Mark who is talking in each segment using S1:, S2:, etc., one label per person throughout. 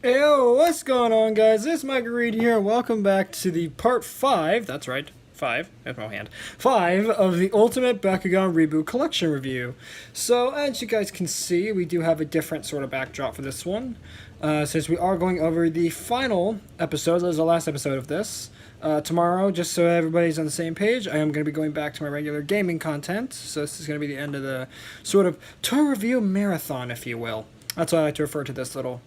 S1: Yo, what's going on, guys? It's Mike Reed here. Welcome back to the part 5, that's right, 5, that's my hand, 5 of the Ultimate Bakugan Reboot Collection Review. So, as you guys can see, we do have a different sort of backdrop for this one, since we are going over the final episode. This is the last episode of this. Tomorrow, just so everybody's on the same page, I am going to be going back to my regular gaming content, so this is going to be the end of the sort of tour review marathon, if you will. That's why I like to refer to this little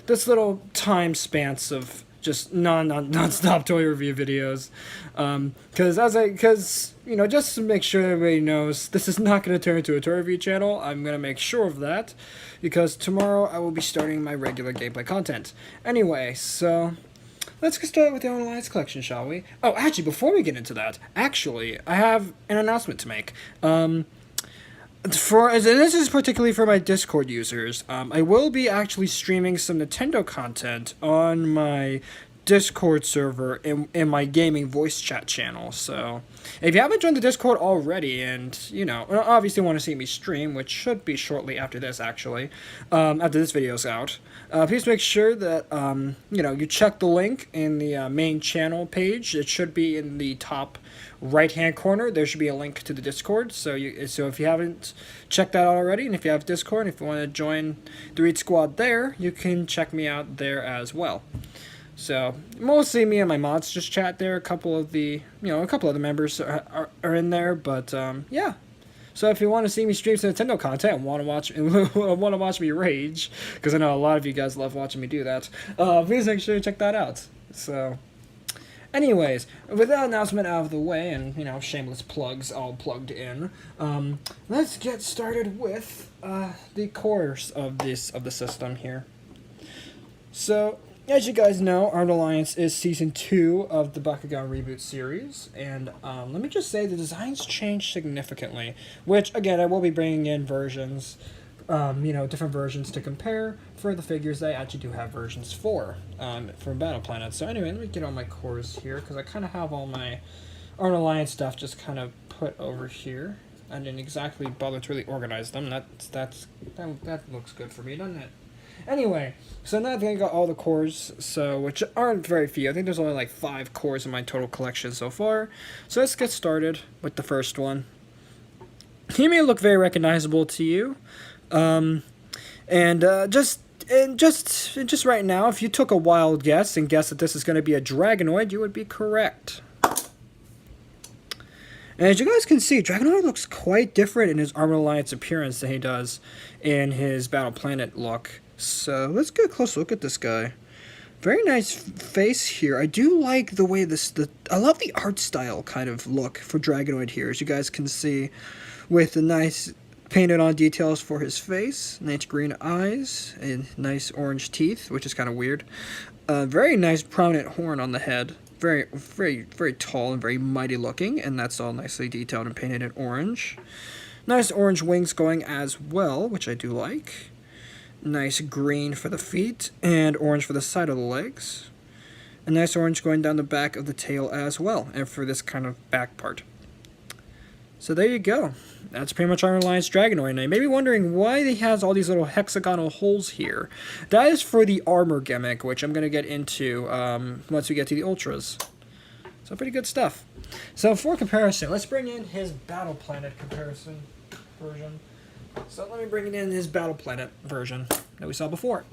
S1: this little time spans of just non-stop toy review videos, because just to make sure everybody knows, this is not going to turn into a toy review channel. I'm going to make sure of that, because tomorrow I will be starting my regular gameplay content. Anyway, so let's get started with the Own Alliance collection, shall we? Oh, actually, before we get into that, I have an announcement to make. And this is particularly for my Discord users. I will be actually streaming some Nintendo content on my Discord server in my gaming voice chat channel. So, if you haven't joined the Discord already, and obviously want to see me stream, which should be shortly after this, actually, after this video's out, please make sure that you check the link in the main channel page. It should be in the top right-hand corner. There should be a link to the Discord. So if you haven't checked that out already, and if you have Discord, if you want to join the Reed Squad there, you can check me out there as well. So mostly me and my mods just chat there. A couple of the members are in there, but yeah. So if you want to see me stream some Nintendo content and want to watch me rage, because I know a lot of you guys love watching me do that, please make sure to check that out. So, anyways, with that announcement out of the way, and shameless plugs all plugged in, let's get started with the cores of the system here. So, as you guys know, Art Alliance is Season 2 of the Bakugan Reboot series, and let me just say the designs changed significantly, which, again, I will be bringing in versions, different versions to compare for the figures that I actually do have versions for Battle Planet. So anyway, let me get all my cores here, because I kind of have all my Art Alliance stuff just kind of put over here. I didn't exactly bother to really organize them. That looks good for me, doesn't it? Anyway, so now I think I got all the cores, which aren't very few. I think there's only like 5 cores in my total collection so far. So let's get started with the first one. He may look very recognizable to you, just right now, if you took a wild guess and guessed that this is going to be a Dragonoid, you would be correct. And as you guys can see, Dragonoid looks quite different in his Armored Alliance appearance than he does in his Battle Planet look. So let's get a close look at this guy. Very nice face here. I do like the way I love the art style kind of look for Dragonoid here, as you guys can see, with the nice painted on details for his face, nice green eyes, and nice orange teeth, which is kind of weird. Very nice prominent horn on the head. Very, very, very tall and very mighty looking, and that's all nicely detailed and painted in orange. Nice orange wings going as well, which I do like. Nice green for the feet, and orange for the side of the legs. A nice orange going down the back of the tail as well, and for this kind of back part. So there you go. That's pretty much our Alliance Dragonoid. And you may be wondering why he has all these little hexagonal holes here. That is for the armor gimmick, which I'm going to get into once we get to the Ultras. So pretty good stuff. So for comparison, let's bring in his Battle Planet comparison version. So let me bring in his Battle Planet version that we saw before.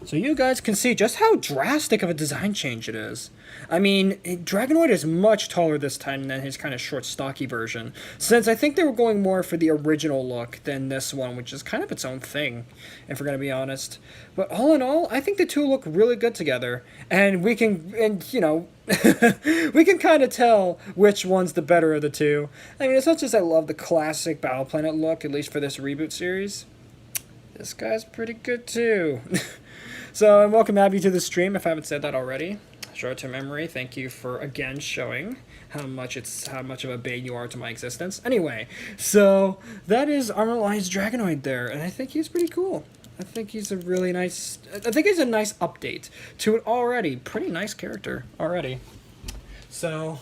S1: So you guys can see just how drastic of a design change it is. I mean, Dragonoid is much taller this time than his kind of short, stocky version, since I think they were going more for the original look than this one, which is kind of its own thing, if we're going to be honest. But all in all, I think the two look really good together, and we can kind of tell which one's the better of the two. I mean, as much as I love the classic Battle Planet look, at least for this Reboot series, this guy's pretty good too. So, and welcome Abby to the stream, if I haven't said that already. Short to memory, thank you for again showing how much of a bane you are to my existence. Anyway, so that is Armored Alliance Dragonoid there, and I think he's pretty cool. I think he's a nice update to an already pretty nice character already. So,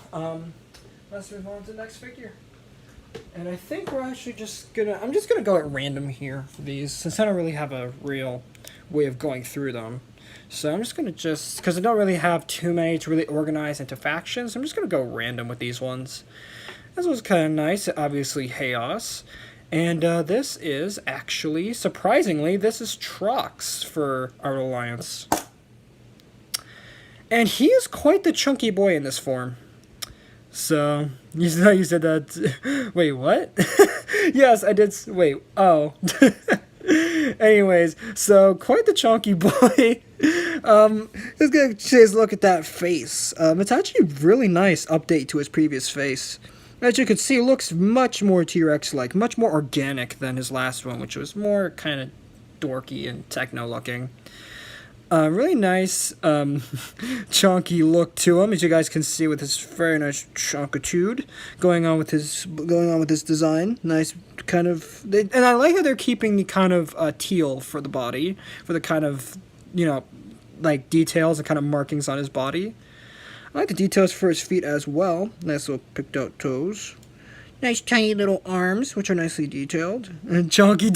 S1: let's move on to the next figure. And I think we're actually I'm just gonna go at random here for these, since I don't really have a real way of going through them. So I'm just gonna because I don't really have too many to really organize into factions, I'm just gonna go random with these ones. This was kind of nice, obviously Chaos. And this is actually, surprisingly, this is Trox for our alliance. And he is quite the chunky boy in this form. So, you said that. Wait, what? Yes, I did. Wait, oh. Anyways, so quite the chunky boy. Let's get a chance look at that face. It's actually a really nice update to his previous face. As you can see, it looks much more T-Rex-like, much more organic than his last one, which was more kind of dorky and techno-looking. Really nice, chunky look to him, as you guys can see, with his very nice chunkitude going on with his design. Nice kind of, and I like how they're keeping the kind of teal for the body, for the kind of, like details and kind of markings on his body. I like the details for his feet as well. Nice little picked out toes. Nice tiny little arms, which are nicely detailed. And chunky.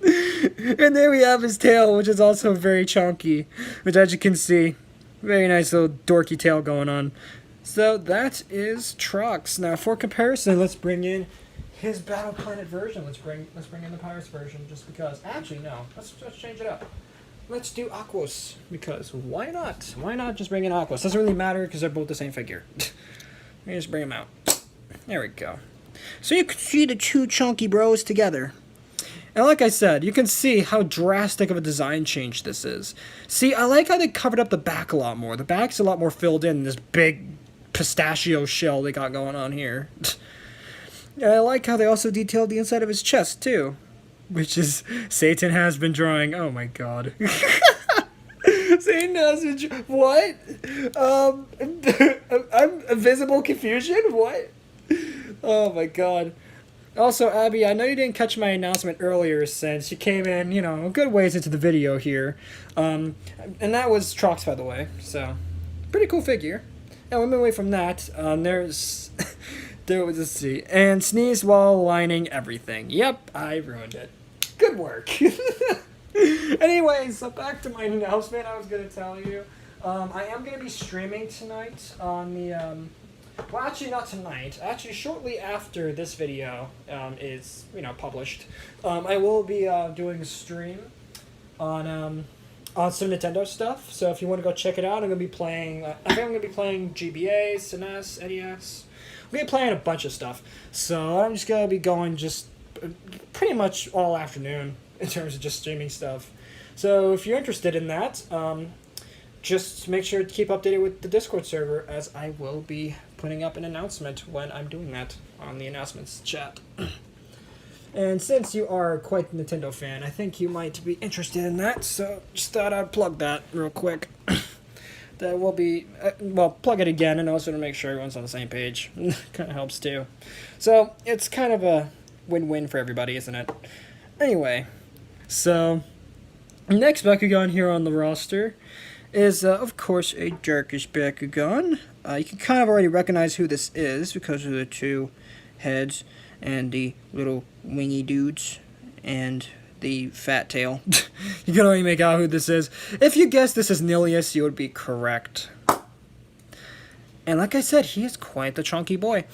S1: And there we have his tail, which is also very chunky. Which, as you can see, very nice little dorky tail going on. So that is Trox. Now, for comparison, let's bring in his Battle Planet version. Let's bring in the Pirates version, just because. Actually, no. Let's change it up. Let's do Aquos, because why not? Why not just bring in Aquos? Doesn't really matter, because they're both the same figure. Let me just bring them out. There we go. So you can see the two chunky bros together. And like I said, you can see how drastic of a design change this is. See, I like how they covered up the back a lot more. The back's a lot more filled in this big pistachio shell they got going on here. And I like how they also detailed the inside of his chest, too. Which is, Satan has been drawing, oh my god. Satan has been what? I'm invisible confusion? What? Oh my god. Also, Abby, I know you didn't catch my announcement earlier, since you came in, a good ways into the video here. And that was Trox, by the way, so, pretty cool figure. And we've been away from that, let's see, and sneeze while lining everything. Yep, I ruined it. Good work. Anyway, so back to my announcement I was going to tell you. I am going to be streaming tonight on the, well, actually not tonight. Actually, shortly after this video is, published, I will be doing a stream on some Nintendo stuff. So if you want to go check it out, I'm going to be playing, I think I'm going to be playing GBA, SNES, NES. I'm going to be playing a bunch of stuff. So I'm just going to be going pretty much all afternoon in terms of just streaming stuff. So if you're interested in that, just make sure to keep updated with the Discord server, as I will be putting up an announcement when I'm doing that on the announcements chat. And since you are quite a Nintendo fan, I think you might be interested in that, so just thought I'd plug that real quick. That will be, plug it again, and also to make sure everyone's on the same page. Kind of helps too. So it's kind of a win-win for everybody, isn't it? Anyway, so next Bakugan here on the roster is, of course, a Darkish Bakugan. You can kind of already recognize who this is because of the two heads and the little wingy dudes and the fat tail. You can already make out who this is. If you guessed this is Nilius, you would be correct. And like I said, he is quite the chunky boy.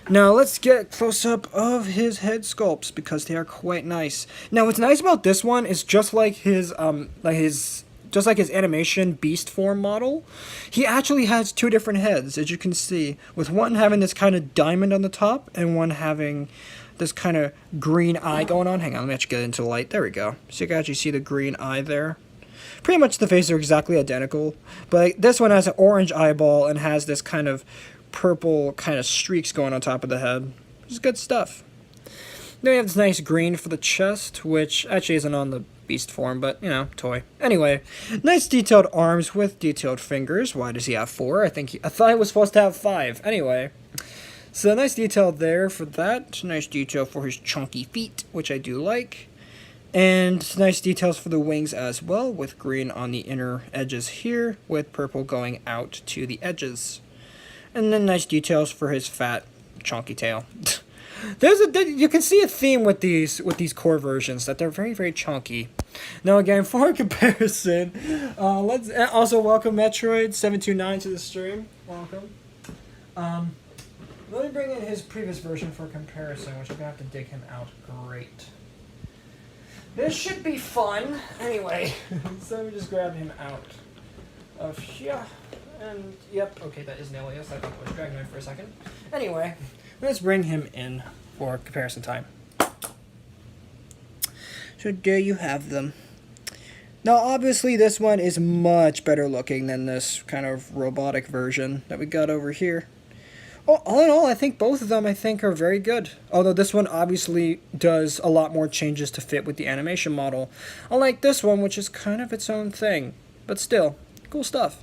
S1: Now let's get a close-up of his head sculpts, because they are quite nice. Now what's nice about this one is just like his animation beast form model, he actually has two different heads, as you can see, with one having this kind of diamond on the top and one having this kind of green eye going on. Hang on, let me actually get into the light. There we go. So you can actually see the green eye there. Pretty much the faces are exactly identical, but this one has an orange eyeball and has this kind of purple kind of streaks going on top of the head. It's good stuff. Then we have this nice green for the chest, which actually isn't on the beast form, but, toy. Anyway, nice detailed arms with detailed fingers. Why does he have 4? I thought he was supposed to have 5. Anyway, so nice detail there for that. Nice detail for his chunky feet, which I do like. And nice details for the wings as well, with green on the inner edges here, with purple going out to the edges. And then nice details for his fat, chunky tail. You can see a theme with these core versions, that they're very, very chunky. Now again, for comparison, let's also welcome Metroid729 to the stream. Welcome. Let me bring in his previous version for comparison, which I'm gonna have to dig him out. Great. This should be fun. Anyway, so let me just grab him out of here. And, yep, okay, that is an alias. I thought it was Dragonoid for a second. Anyway, let's bring him in for comparison time. So there you have them. Now, obviously, this one is much better looking than this kind of robotic version that we got over here. Oh, all in all, I think both of them, are very good. Although this one obviously does a lot more changes to fit with the animation model. Unlike this one, which is kind of its own thing. But still, cool stuff.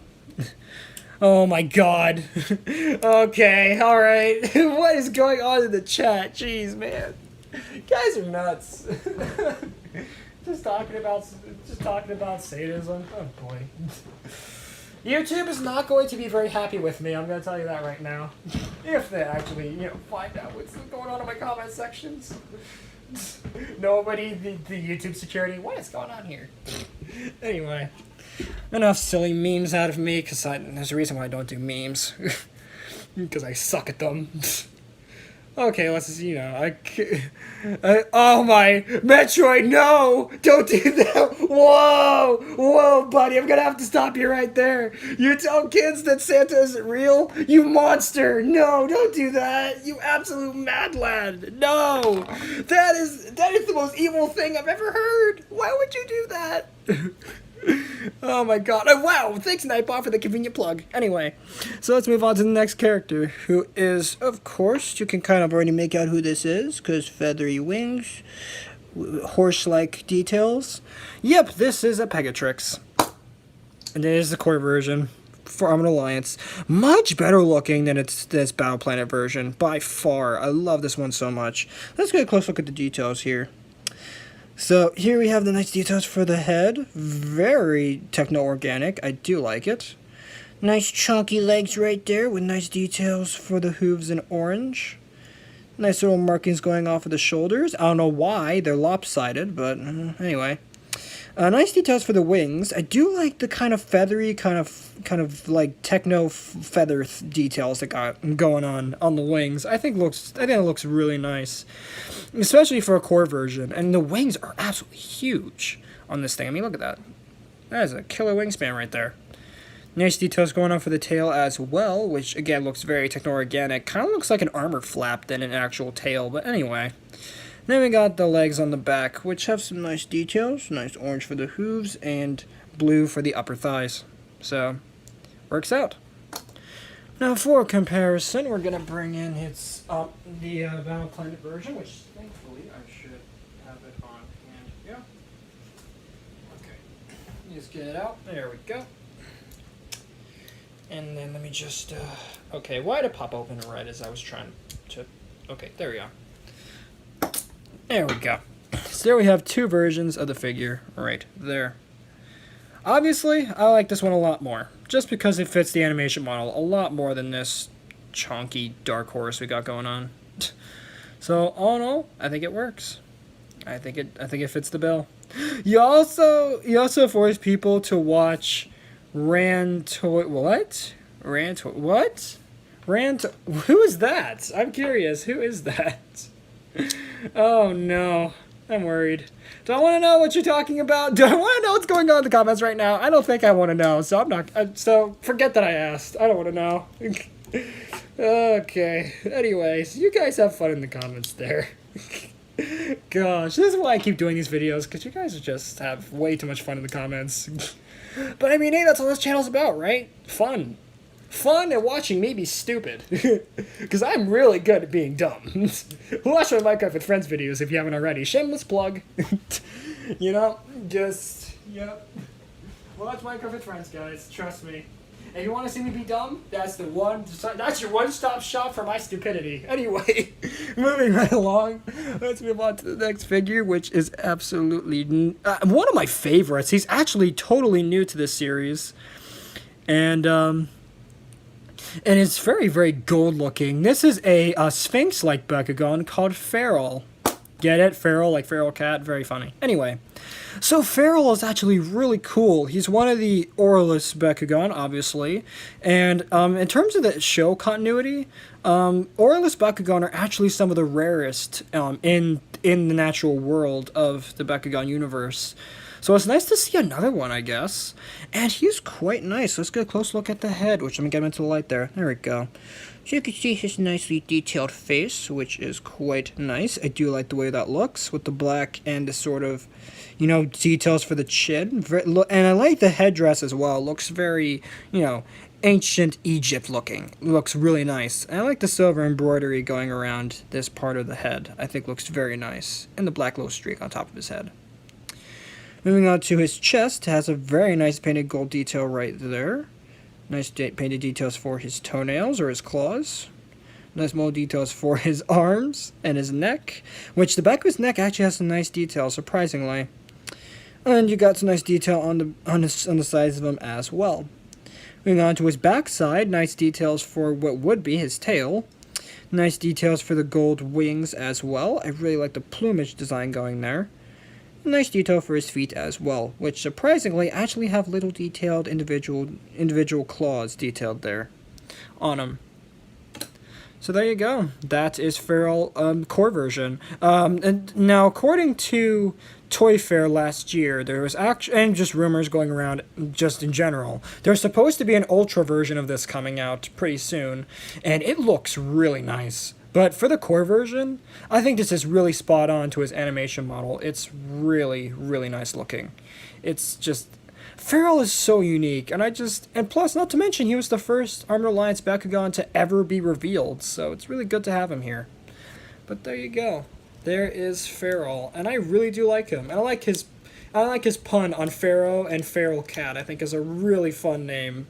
S1: Oh my god. Okay, alright. What is going on in the chat? Jeez, man. You guys are nuts. Just talking about sadism. Oh boy. YouTube is not going to be very happy with me, I'm going to tell you that right now. If they actually, find out what's going on in my comment sections. Nobody, the YouTube security, what is going on here? Anyway, enough silly memes out of me, because there's a reason why I don't do memes. Because I suck at them. Okay, let's just, oh my, Metroid, no! Don't do that! Whoa, buddy, I'm gonna have to stop you right there. You tell kids that Santa isn't real? You monster! No, don't do that! You absolute mad lad! No! That is the most evil thing I've ever heard! Why would you do that? Oh my god. Oh, wow, thanks Nightbot for the convenient plug. Anyway, so let's move on to the next character, who is, of course, you can kind of already make out who this is, because feathery wings, horse-like details. Yep, this is a Pegatrix. And it is the core version for Armored Alliance. Much better looking than this Battle Planet version, by far. I love this one so much. Let's get a close look at the details here. So here we have the nice details for the head. Very techno-organic. I do like it. Nice chunky legs right there with nice details for the hooves in orange. Nice little markings going off of the shoulders. I don't know why. They're lopsided, but anyway. Nice details for the wings. I do like the kind of feathery, kind of like techno feather details that got going on the wings. I think it looks really nice, especially for a core version. And the wings are absolutely huge on this thing. I mean, look at that. That is a killer wingspan right there. Nice details going on for the tail as well, which again looks very techno-organic. Kind of looks like an armor flap than an actual tail, but anyway. Then we got the legs on the back, which have some nice details. Nice orange for the hooves and blue for the upper thighs. So, works out. Now for comparison, we're going to bring in the Battle Planet version, which thankfully I should have it on hand. Yeah. Okay. Just get it out. There we go. And then let me just, okay, why did it pop open right as I was trying to, okay, there we are. There we go. So there we have two versions of the figure right there. Obviously, I like this one a lot more, just because it fits the animation model a lot more than this chunky dark horse we got going on. So all in all, I think it works. I think it fits the bill. You also force people to watch who is that? I'm curious. Who is that? Oh no, I'm worried. Do I want to know what you're talking about? Do I want to know what's going on in the comments right now? I don't think I want to know, so I'm not. So forget that I asked. I don't want to know. Okay. Anyways, you guys have fun in the comments there. Gosh, this is why I keep doing these videos, because you guys just have way too much fun in the comments. But I mean, hey, that's all this channel's about, right? Fun. Fun and watching me be stupid. Because I'm really good at being dumb. Watch my Minecraft with Friends videos if you haven't already. Shameless plug. Yep. Watch Minecraft with Friends, guys. Trust me. If you want to see me be dumb, that's your one-stop shop for my stupidity. Anyway, moving right along, let's move on to the next figure, which is absolutely one of my favorites. He's actually totally new to this series. And, And it's very, very gold looking. This is a Sphinx-like Bakugan called Feral. Get it? Feral, like feral cat? Very funny. Anyway, so Feral is actually really cool. He's one of the Aurelus Bakugan, obviously. And in terms of the show continuity, Aurelus Bakugan are actually some of the rarest in the natural world of the Bakugan universe. So it's nice to see another one, I guess. And he's quite nice. Let's get a close look at the head, which I'm going to get into the light there. There we go. So you can see his nicely detailed face, which is quite nice. I do like the way that looks with the black and the sort of, details for the chin. And I like the headdress as well. It looks very, ancient Egypt looking. It looks really nice. And I like the silver embroidery going around this part of the head. I think looks very nice. And the black little streak on top of his head. Moving on to his chest, has a very nice painted gold detail right there. Nice painted details for his toenails or his claws. Nice mold details for his arms and his neck, which the back of his neck actually has some nice detail, surprisingly. And you got some nice detail on the sides of him as well. Moving on to his backside, nice details for what would be his tail. Nice details for the gold wings as well. I really like the plumage design going there. Nice detail for his feet as well, which surprisingly actually have little detailed individual claws detailed there on them. So there you go. That is Feral core version. And now, according to Toy Fair last year, there was and just rumors going around just in general, there's supposed to be an ultra version of this coming out pretty soon, and it looks really nice. But for the core version, I think this is really spot on to his animation model. It's really, really nice looking. It's just... Feral is so unique, and plus, not to mention, he was the first Armored Alliance Bakugan to ever be revealed, so it's really good to have him here. But there you go. There is Feral, and I really do like him. And I like his pun on Pharaoh and Feral Cat. I think is a really fun name.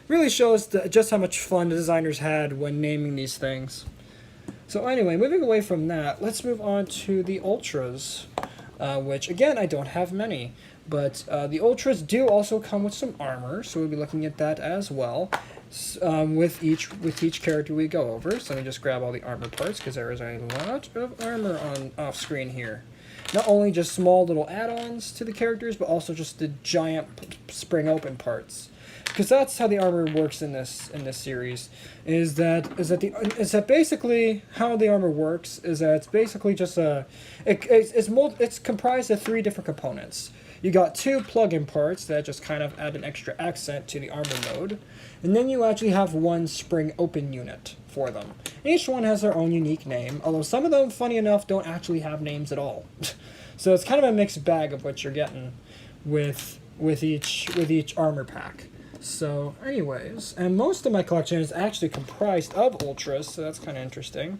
S1: Really shows just how much fun the designers had when naming these things. So anyway, moving away from that, let's move on to the Ultras, which, again, I don't have many. But the Ultras do also come with some armor, so we'll be looking at that as well with each character we go over. So let me just grab all the armor parts, because there is a lot of armor off screen here. Not only just small little add-ons to the characters, but also just the giant spring-open parts. Because that's how the armor works in this series. Is that basically how the armor works? Is that it's basically just it's comprised of 3 different components. You got 2 plug-in parts that just kind of add an extra accent to the armor mode, and then you actually have 1 spring-open unit for them. Each one has their own unique name, although some of them, funny enough, don't actually have names at all. So it's kind of a mixed bag of what you're getting with each armor pack. So, anyways, and most of my collection is actually comprised of Ultras, so that's kind of interesting.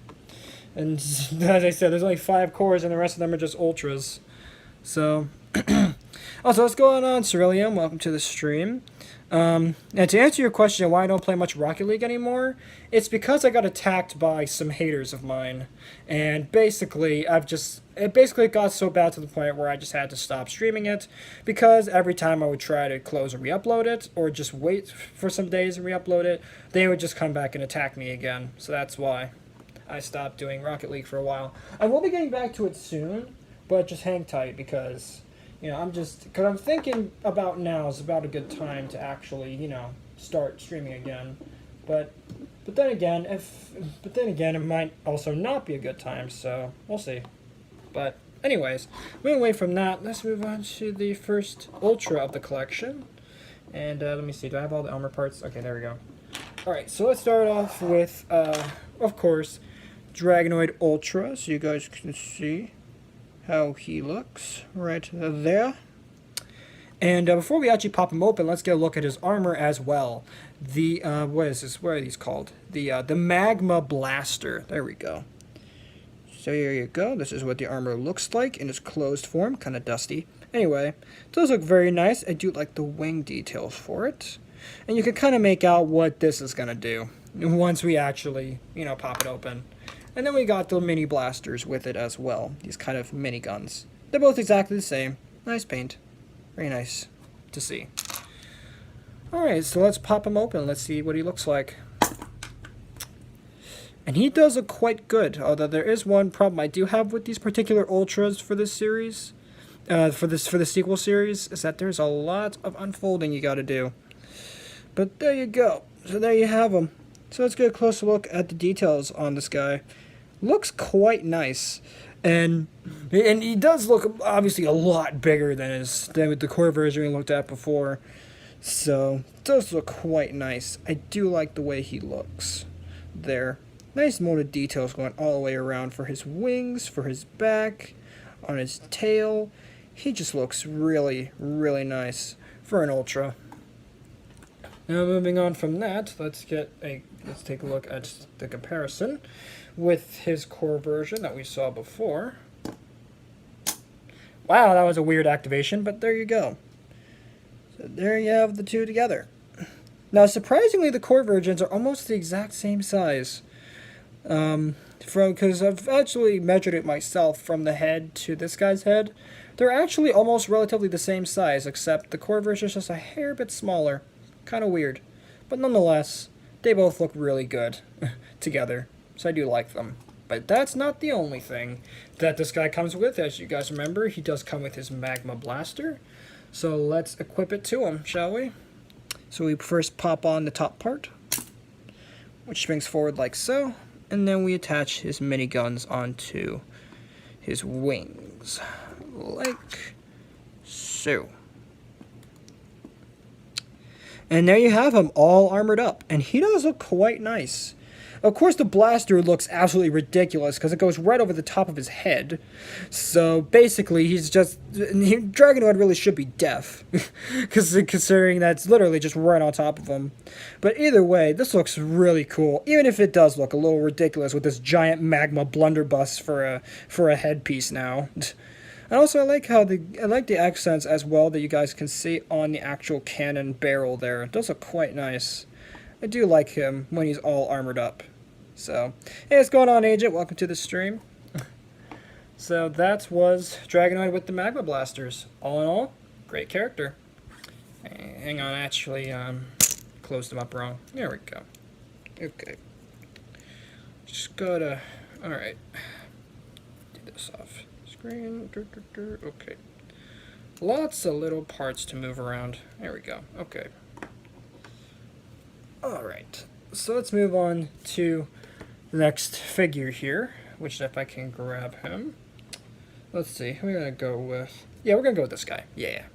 S1: And as I said, there's only 5 cores, and the rest of them are just Ultras. So, also, what's going on, Ceruleum? Welcome to the stream. And to answer your question why I don't play much Rocket League anymore, it's because I got attacked by some haters of mine, and basically it basically got so bad to the point where I just had to stop streaming it, because every time I would try to close and re-upload it, or just wait for some days and re-upload it, they would just come back and attack me again. So that's why I stopped doing Rocket League for a while. I will be getting back to it soon, but just hang tight, because I'm thinking about now is about a good time to actually, start streaming again. But then again, it might also not be a good time, so we'll see. But anyways, moving away from that, let's move on to the first Ultra of the collection. And let me see, do I have all the armor parts? Okay, there we go. Alright, so let's start off with, of course, Dragonoid Ultra, so you guys can see how he looks right there. And before we actually pop him open, let's get a look at his armor as well. The what is this? What are these called? The Magma Blaster. There we go. So here you go. This is what the armor looks like in its closed form. Kind of dusty. Anyway, it does look very nice. I do like the wing details for it. And you can kind of make out what this is going to do once we actually, pop it open. And then we got the mini blasters with it as well. These kind of mini guns. They're both exactly the same. Nice paint. Very nice to see. Alright, so let's pop him open. Let's see what he looks like. And he does look quite good, although there is one problem I do have with these particular Ultras for this series, for the sequel series, is that there's a lot of unfolding you gotta do. But there you go. So there you have them. So let's get a closer look at the details on this guy. Looks quite nice. And he does look obviously a lot bigger than with the core version we looked at before. So it does look quite nice. I do like the way he looks there. Nice molded details going all the way around for his wings, for his back, on his tail. He just looks really, really nice for an Ultra. Now moving on from that, let's take a look at the comparison with his core version that we saw before. Wow, that was a weird activation, but there you go. So there you have the two together. Now surprisingly, the core versions are almost the exact same size. Because I've actually measured it myself from the head to this guy's head. They're actually almost relatively the same size, except the core version is just a hair bit smaller. Kind of weird. But nonetheless, they both look really good together. So I do like them. But that's not the only thing that this guy comes with. As you guys remember, he does come with his Magma Blaster. So let's equip it to him, shall we? So we first pop on the top part, which swings forward like so. And then we attach his miniguns onto his wings, like so. And there you have him, all armored up. And he does look quite nice. Of course, the blaster looks absolutely ridiculous because it goes right over the top of his head. So basically, Dragonoid really should be deaf, considering that's literally just right on top of him. But either way, this looks really cool, even if it does look a little ridiculous with this giant magma blunderbuss for a headpiece now. And also, I like the accents as well that you guys can see on the actual cannon barrel there. It does look quite nice. I do like him when he's all armored up. So, hey, what's going on, Agent? Welcome to the stream. So that was Dragonoid with the Magma Blasters. All in all, great character. Hang on, actually, closed them up wrong. There we go. Okay. Just gotta, alright. Do this off screen. Okay. Lots of little parts to move around. There we go. Okay. Alright, so let's move on to the next figure here, which if I can grab him. Let's see, who are we going to go with? Yeah, we're going to go with this guy. Yeah.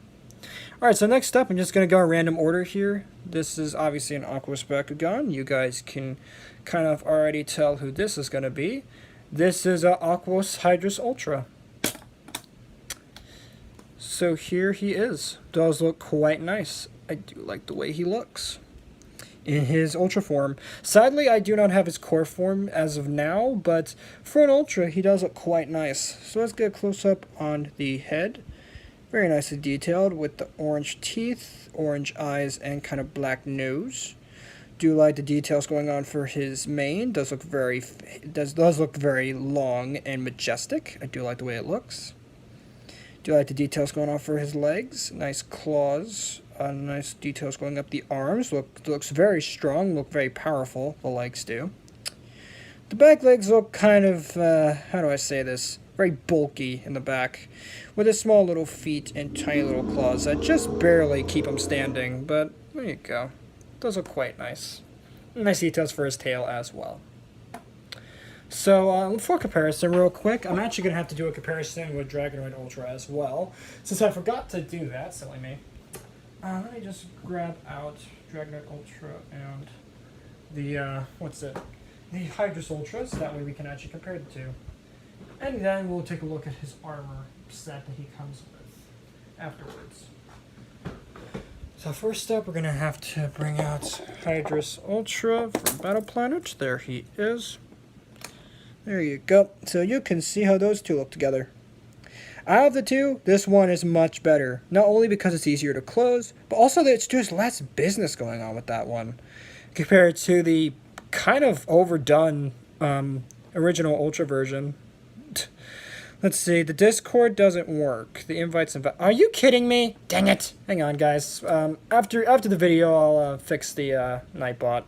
S1: Alright, so next up, I'm just going to go in random order here. This is obviously an Aquos Bakugan. You guys can kind of already tell who this is going to be. This is Aquos Hydrus Ultra. So here he is. Does look quite nice. I do like the way he looks in his Ultra form. Sadly, I do not have his core form as of now, but for an Ultra, he does look quite nice. So let's get a close-up on the head. Very nicely detailed with the orange teeth, orange eyes, and kind of black nose. Do like the details going on for his mane. Does look very long and majestic. I do like the way it looks. Do like the details going on for his legs. Nice claws. Nice details going up the arms. Looks very strong. Look very powerful. The legs do. The back legs look kind of, how do I say this? Very bulky in the back, with his small little feet and tiny little claws that just barely keep him standing. But there you go. Those look quite nice. Nice details for his tail as well. So, for comparison, real quick, I'm actually going to have to do a comparison with Dragonoid Ultra as well, since I forgot to do that, silly me. Let me just grab out Dragonoid Ultra and the, the Hydrus Ultra, so that way we can actually compare the two. And then we'll take a look at his armor set that he comes with afterwards. So first up, we're going to have to bring out Hydrus Ultra from Battle Planet. There he is. There you go. So you can see how those two look together. Out of the two, this one is much better. Not only because it's easier to close, but also that it's just less business going on with that one, compared to the kind of overdone original Ultra version. Let's see, the Discord doesn't work. The invites are you kidding me? Dang it! Hang on, guys. After the video, I'll fix the Nightbot.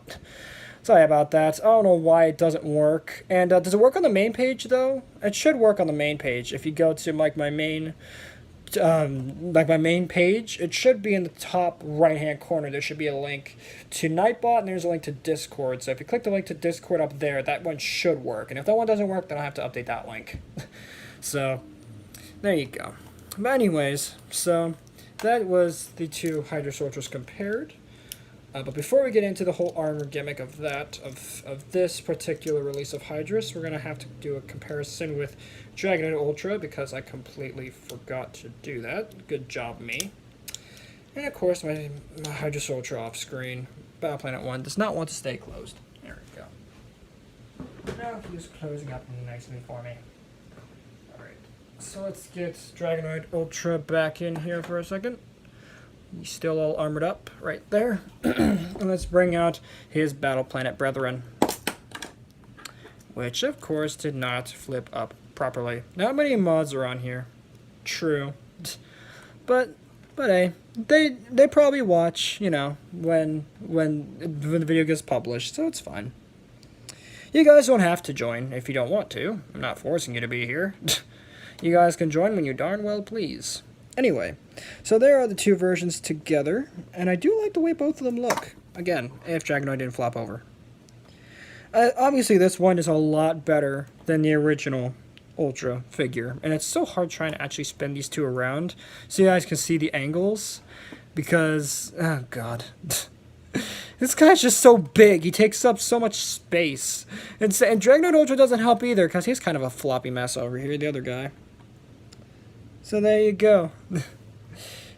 S1: Sorry about that. I don't know why it doesn't work. And does it work on the main page though? It should work on the main page. If you go to like my main page, it should be in the top right hand corner. There should be a link to Nightbot and there's a link to Discord. So if you click the link to Discord up there, that one should work. And if that one doesn't work, then I'll have to update that link. So there you go. But anyways, so that was the two Hydra Soldiers compared. But before we get into the whole armor gimmick of that, of this particular release of Hydrus, we're going to have to do a comparison with Dragonite Ultra, because I completely forgot to do that. Good job, me. And of course, my Hydrus Ultra off screen. Battle Planet 1 does not want to stay closed. There we go. Now he's closing up nicely for me. Alright, so let's get Dragonite Ultra back in here for a second. He's still all armored up right there. And let's bring out his Battle Planet brethren, which of course did not flip up properly. Not many mods are on here. True. But hey, they probably watch, you know, when the video gets published, so it's fine. You guys don't have to join if you don't want to. I'm not forcing you to be here. You guys can join when you darn well please. Anyway, so there are the two versions together, and I do like the way both of them look. Again, if Dragonite didn't flop over. Obviously, this one is a lot better than the original Ultra figure, and it's so hard trying to actually spin these two around so you guys can see the angles, because, oh god. This guy's just so big, he takes up so much space. And Dragonite Ultra doesn't help either, because he's kind of a floppy mess over here, the other guy. So there you go.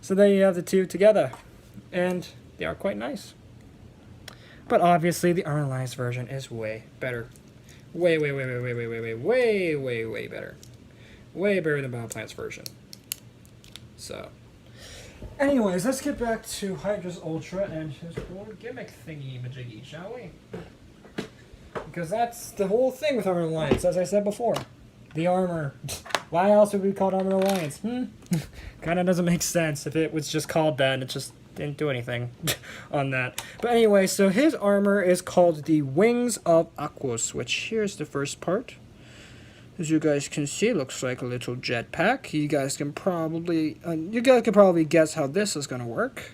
S1: So there you have the two together. And they are quite nice. But obviously the Armorlized version is way better. Way better. Way better than Battle Planet's version. So. Anyways, let's get back to Hydrus Ultra and his little gimmick thingy-majiggy, shall we? Because that's the whole thing with Armor Alliance, as I said before. The armor. Why else would we call it Armor Alliance? Kinda doesn't make sense. If it was just called that, it just didn't do anything on that. But anyway, so his armor is called the Wings of Aquos, which here's the first part. As you guys can see, it looks like a little jetpack. You guys can probably guess how this is gonna work.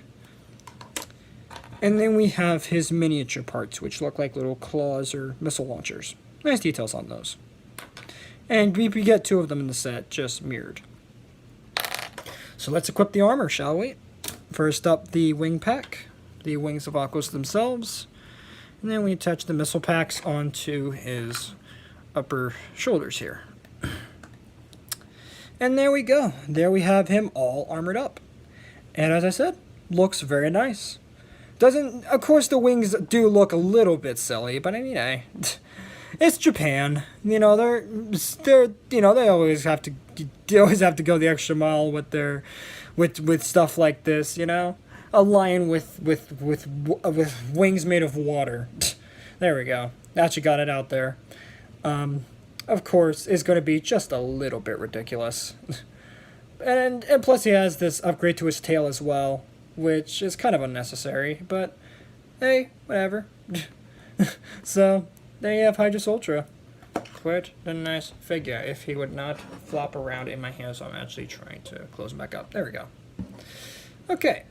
S1: And then we have his miniature parts, which look like little claws or missile launchers. Nice details on those. And we get two of them in the set, just mirrored. So let's equip the armor, shall we? First up, the wing pack, the Wings of Aquos themselves. And then we attach the missile packs onto his upper shoulders here. And there we go. There we have him all armored up. And as I said, looks very nice. Of course the wings do look a little bit silly, but I mean, hey. It's Japan, you know. They always have to go the extra mile with stuff like this, you know. A lion with wings made of water. There we go. Actually got it out there. Of course, is going to be just a little bit ridiculous, and plus he has this upgrade to his tail as well, which is kind of unnecessary. But hey, whatever. So. There you have Hydrus Ultra. Quite a nice figure, if he would not flop around in my hand, so I'm actually trying to close him back up. There we go. Okay,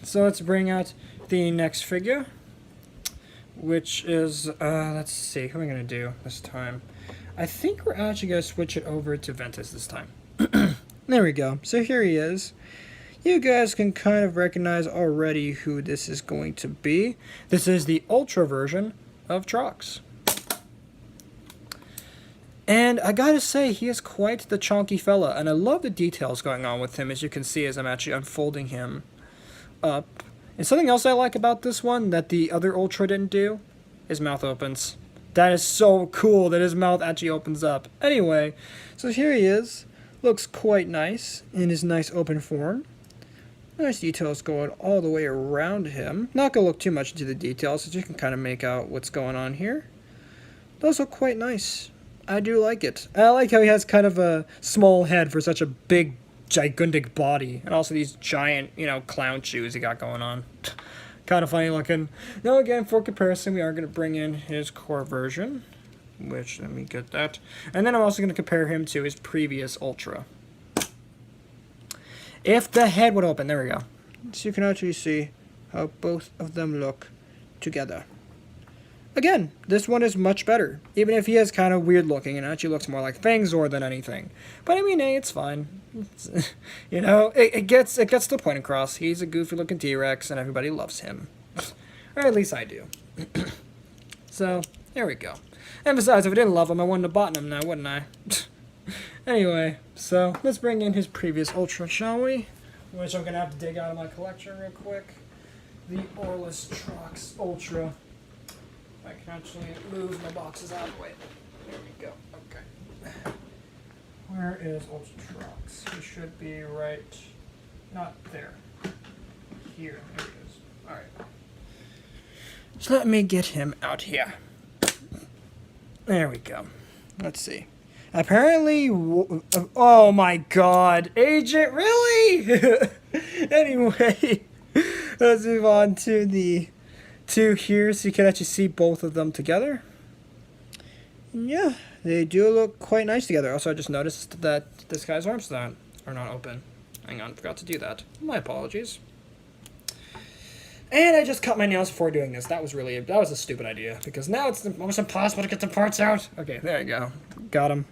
S1: so let's bring out the next figure, which is, let's see, who am I going to do this time? I think we're actually going to switch it over to Ventus this time. There we go. So here he is. You guys can kind of recognize already who this is going to be. This is the Ultra version of Trox. And I gotta say, he is quite the chonky fella, and I love the details going on with him, as you can see as I'm actually unfolding him up. And something else I like about this one that the other Ultra didn't do, his mouth opens. That is so cool that his mouth actually opens up. Anyway, so here he is. Looks quite nice in his nice open form. Nice details going all the way around him. Not gonna look too much into the details, so you can kind of make out what's going on here. Those look quite nice. I do like it. I like how he has kind of a small head for such a big, gigantic body. And also these giant, you know, clown shoes he got going on. Kind of funny looking. Now again, for comparison, we are going to bring in his core version, which, let me get that. And then I'm also going to compare him to his previous Ultra. If the head would open, there we go. So you can actually see how both of them look together. Again, this one is much better, even if he is kind of weird looking and actually looks more like Fangzor than anything. But I mean, hey, it's fine. You know, it gets the point across. He's a goofy looking T-Rex and everybody loves him. Or at least I do. So, there we go. And besides, if I didn't love him, I wouldn't have bought him now, wouldn't I? Anyway, so let's bring in his previous Ultra, shall we? Which I'm going to have to dig out of my collection real quick. The Orlis Trox Ultra. I can actually move my boxes out of the way. There we go. Okay. Where is Ultratrox? He should be right, not there. Here. There he is. Alright. So let me get him out here. There we go. Let's see. Apparently, oh my god. Agent, really? Anyway, let's move on to the two here so you can actually see both of them together. Yeah, they do look quite nice together. Also, I just noticed that this guy's arms are not open. Hang on, forgot to do that. My apologies. And I just cut my nails before doing this. That was a stupid idea because now it's almost impossible to get the parts out. Okay, there you go. Got them.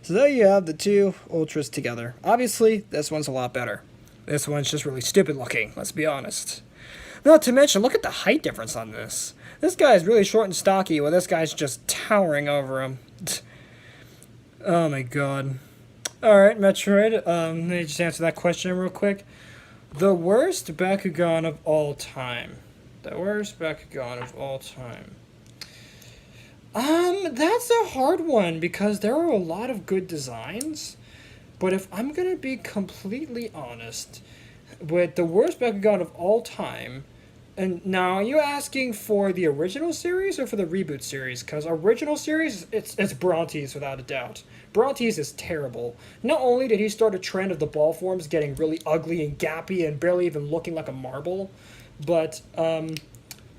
S1: So there you have the two Ultras together. Obviously, this one's a lot better. This one's just really stupid looking, let's be honest. Not to mention, look at the height difference on this. This guy's really short and stocky, while this guy's just towering over him. Oh my god. Alright, Metroid, let me just answer that question real quick. The worst Bakugan of all time. The worst Bakugan of all time. That's a hard one, because there are a lot of good designs. But if I'm gonna be completely honest, with the worst Bakugan of all time, and now, are you asking for the original series or for the Reboot series? Because original series, it's Brontes without a doubt. Brontes is terrible. Not only did he start a trend of the ball forms getting really ugly and gappy and barely even looking like a marble, but,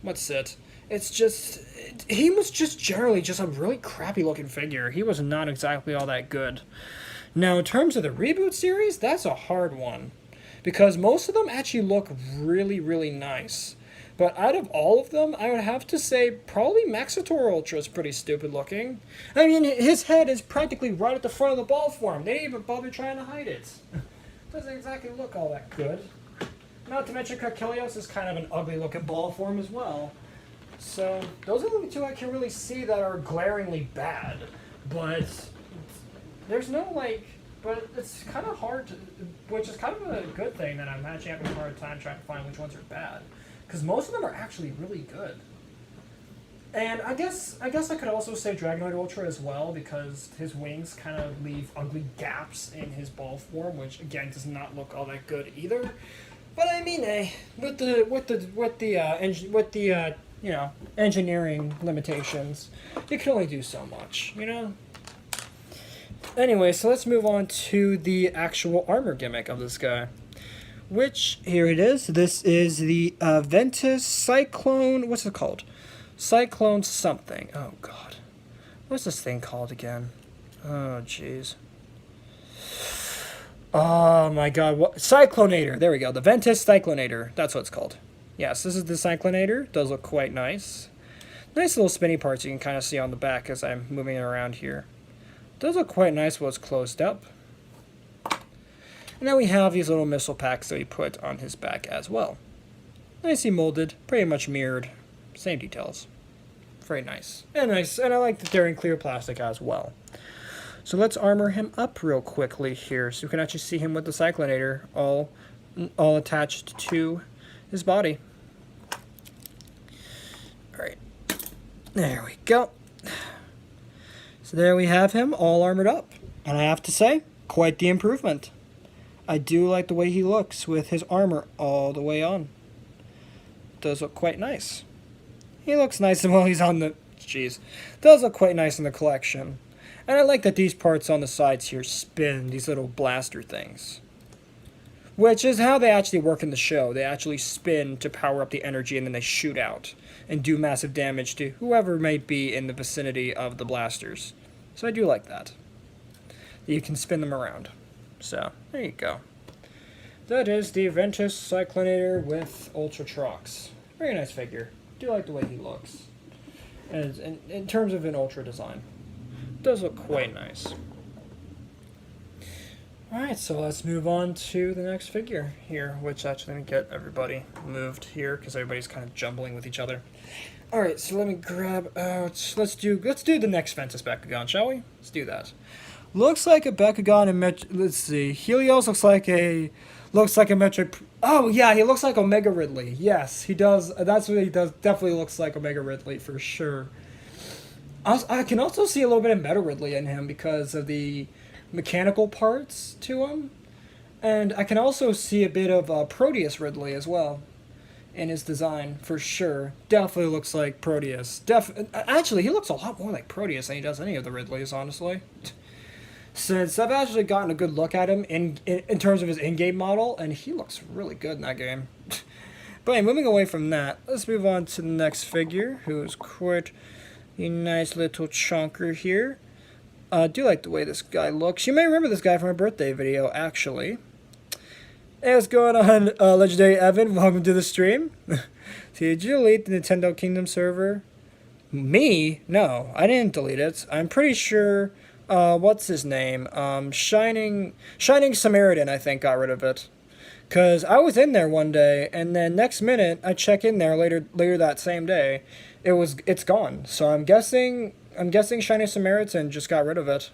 S1: what's it? It's just, he was just generally just a really crappy looking figure. He was not exactly all that good. Now, in terms of the Reboot series, that's a hard one. Because most of them actually look really, really nice. But out of all of them, I would have to say probably Maxitor Ultra is pretty stupid looking. I mean, his head is practically right at the front of the ball form. They didn't even bother trying to hide it. Doesn't exactly look all that good. Not to mention Kakilios is kind of an ugly looking ball form as well. So, those are the only two I can really see that are glaringly bad. But there's no, but it's kind of hard to, which is kind of a good thing that I'm actually having a hard time trying to find which ones are bad. Because most of them are actually really good. And I guess I could also say Dragonoid Ultra as well, because his wings kind of leave ugly gaps in his ball form, which again does not look all that good either. But I mean, with the engineering limitations, you can only do so much, you know. Anyway, so let's move on to the actual armor gimmick of this guy. Which, here it is. This is the Ventus Cyclone, what's it called? Cyclone something. Oh, God. What's this thing called again? Oh, jeez. Oh, my God. What? Cyclonator. There we go. The Ventus Cyclonator. That's what it's called. Yes, this is the Cyclonator. Does look quite nice. Nice little spinny parts you can kind of see on the back as I'm moving it around here. Does look quite nice while it's closed up. And then we have these little missile packs that we put on his back as well. Nicely molded, pretty much mirrored. Same details. Very nice. And nice. And I like that they're in clear plastic as well. So let's armor him up real quickly here so we can actually see him with the Cyclonator all attached to his body. Alright. There we go. So there we have him all armored up. And I have to say, quite the improvement. I do like the way he looks with his armor all the way on. Does look quite nice. He looks nice while he's on the... Jeez. Does look quite nice in the collection. And I like that these parts on the sides here spin, these little blaster things. which is how they actually work in the show. They actually spin to power up the energy, and then they shoot out and do massive damage to whoever may be in the vicinity of the blasters. So I do like that. You can spin them around. So, there you go. That is the Ventus Cyclonator with Ultra Trox. Very nice figure. Do like the way he looks. And in terms of an Ultra design. It does look quite nice. Alright, so let's move on to the next figure here, which actually let me get everybody moved here, because everybody's kind of jumbling with each other. Alright, so let me grab out, let's do the next Ventus Bakugan, shall we? Let's do that. Looks like a Bakugan in let's see, Helios looks like a Metroid, oh yeah, he looks like Omega Ridley, yes, he does, that's what he does, definitely looks like Omega Ridley, for sure. I can also see a little bit of Meta Ridley in him, because of the mechanical parts to him, and I can also see a bit of Proteus Ridley as well in his design, for sure. Definitely looks like Proteus. Actually, he looks a lot more like Proteus than he does any of the Ridleys, honestly. Since I've actually gotten a good look at him in terms of his in-game model, and he looks really good in that game. But anyway, moving away from that, let's move on to the next figure, who is quite a nice little chunker here. I do like the way this guy looks. You may remember this guy from a birthday video, actually. Hey, what's going on, Legendary Evan? Welcome to the stream. Did you delete the Nintendo Kingdom server? Me? No, I didn't delete it. I'm pretty sure, what's his name? Shining Samaritan, I think, got rid of it. Because I was in there one day, and then next minute, I check in there later that same day. It's gone. So I'm guessing Shining Samaritan just got rid of it.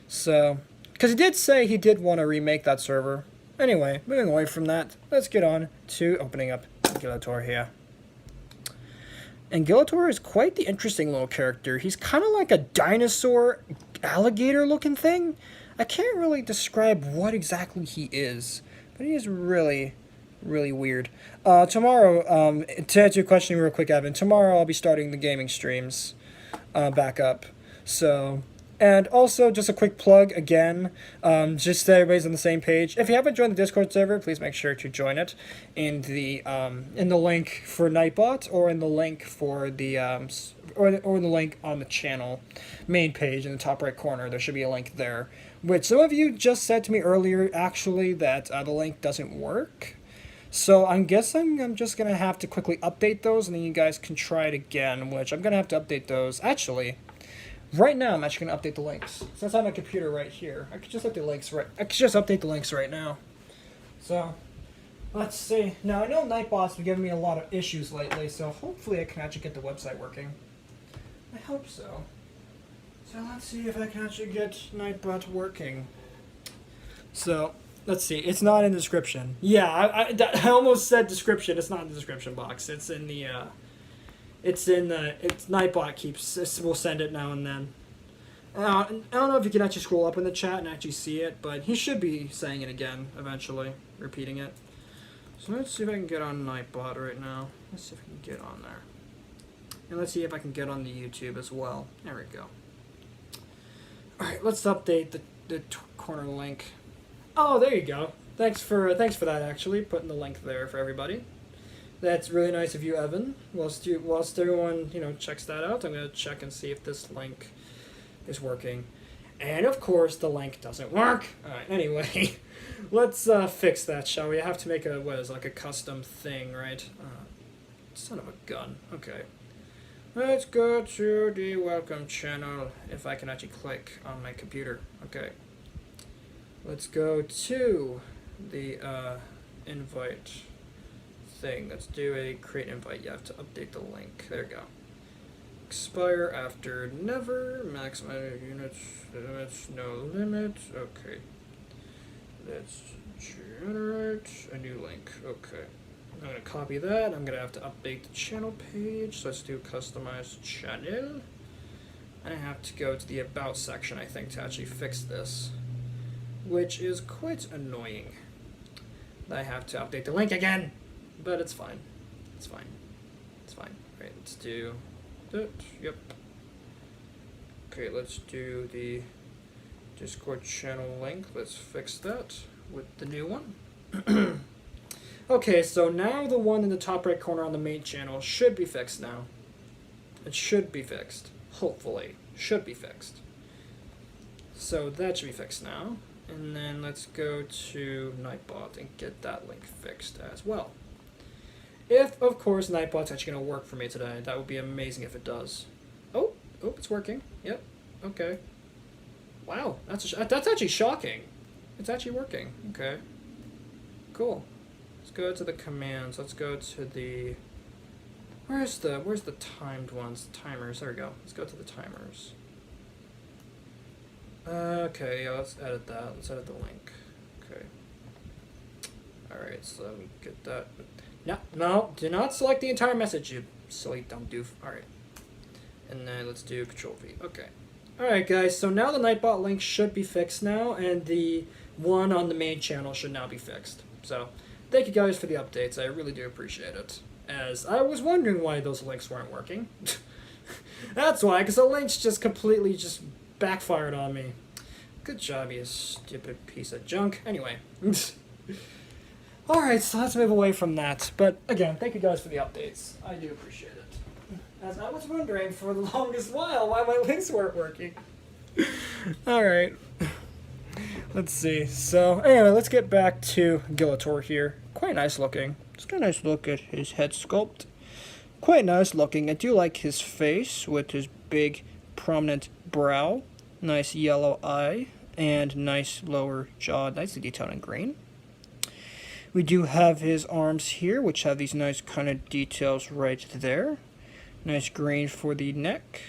S1: So, because he did say he did want to remake that server. Anyway, moving away from that, let's get on to opening up Gillator here. And Gillator is quite the interesting little character. He's kind of like a dinosaur alligator looking thing. I can't really describe what exactly he is, but he is really, really weird. Tomorrow, to answer your question real quick, Evan, tomorrow I'll be starting the gaming streams back up. So, and also just a quick plug again, just so everybody's on the same page. If you haven't joined the Discord server, please make sure to join it in the link for Nightbot, or in the link for the or in the link on the channel main page in the top right corner. There should be a link there, which some of you just said to me earlier actually that the link doesn't work. So I'm guessing I'm just going to have to quickly update those, and then you guys can try it again, which I'm going to have to update those. Actually, right now I'm actually going to update the links. Since I have my computer right here, I could just update the links right now. So, let's see. Now, I know Nightbot's been giving me a lot of issues lately, so hopefully I can actually get the website working. I hope so. So let's see if I can actually get Nightbot working. So, let's see. It's not in the description. Yeah, I almost said description. It's not in the description box. It's in the, it's Nightbot will send it now and then. I don't know if you can actually scroll up in the chat and actually see it, but he should be saying it again eventually, repeating it. So let's see if I can get on Nightbot right now. Let's see if I can get on there. And let's see if I can get on the YouTube as well. There we go. Alright, let's update the corner link. Oh, there you go. Thanks for that, actually, putting the link there for everybody. That's really nice of you, Evan. Whilst everyone, checks that out, I'm going to check and see if this link is working. And, of course, the link doesn't work. Alright, anyway, let's fix that, shall we? I have to make a custom thing, right? Son of a gun. Okay. Let's go to the welcome channel, if I can actually click on my computer. Okay. Let's go to the invite thing. Let's do a create invite. You have to update the link. There we go. Expire after never. Maximum units. Limits. No limit. Okay. Let's generate a new link. Okay. I'm going to copy that. I'm going to have to update the channel page. So let's do customize channel. And I have to go to the about section, I think, to actually fix this, which is quite annoying. I have to update the link again, but it's fine. It's fine. It's fine. Right, let's do that. Yep. Okay, let's do the Discord channel link. Let's fix that with the new one. Okay, so now the one in the top right corner on the main channel should be fixed now. It should be fixed. Hopefully. Should be fixed. So that should be fixed now. And then let's go to Nightbot and get that link fixed as well. If, of course, Nightbot's actually going to work for me today, that would be amazing if it does. Oh, it's working. Yep. Okay. Wow, that's actually shocking. It's actually working. Okay. Cool. Let's go to the commands. Let's go to the... Where's the timed ones? Timers. There we go. Let's go to the timers. Okay, yeah, let's edit that. Let's edit the link. Okay. Alright, so let me get that. No, do not select the entire message, you silly dumb doof. Alright. And then let's do Control-V. Okay. Alright, guys, so now the Nightbot link should be fixed now, and the one on the main channel should now be fixed. So, thank you guys for the updates. I really do appreciate it. As I was wondering why those links weren't working. That's why, because the links just completely backfired on me. Good job, you stupid piece of junk. Anyway. Alright, so let's move away from that. But, again, thank you guys for the updates. I do appreciate it. As I was wondering for the longest while why my links weren't working. Alright. Let's see. So, anyway, let's get back to Gillator here. Quite nice looking. Just got a nice look at his head sculpt. Quite nice looking. I do like his face with his big, prominent brow. Nice yellow eye. And nice lower jaw. Nicely detailed in green. We do have his arms here, which have these nice kind of details right there. Nice green for the neck.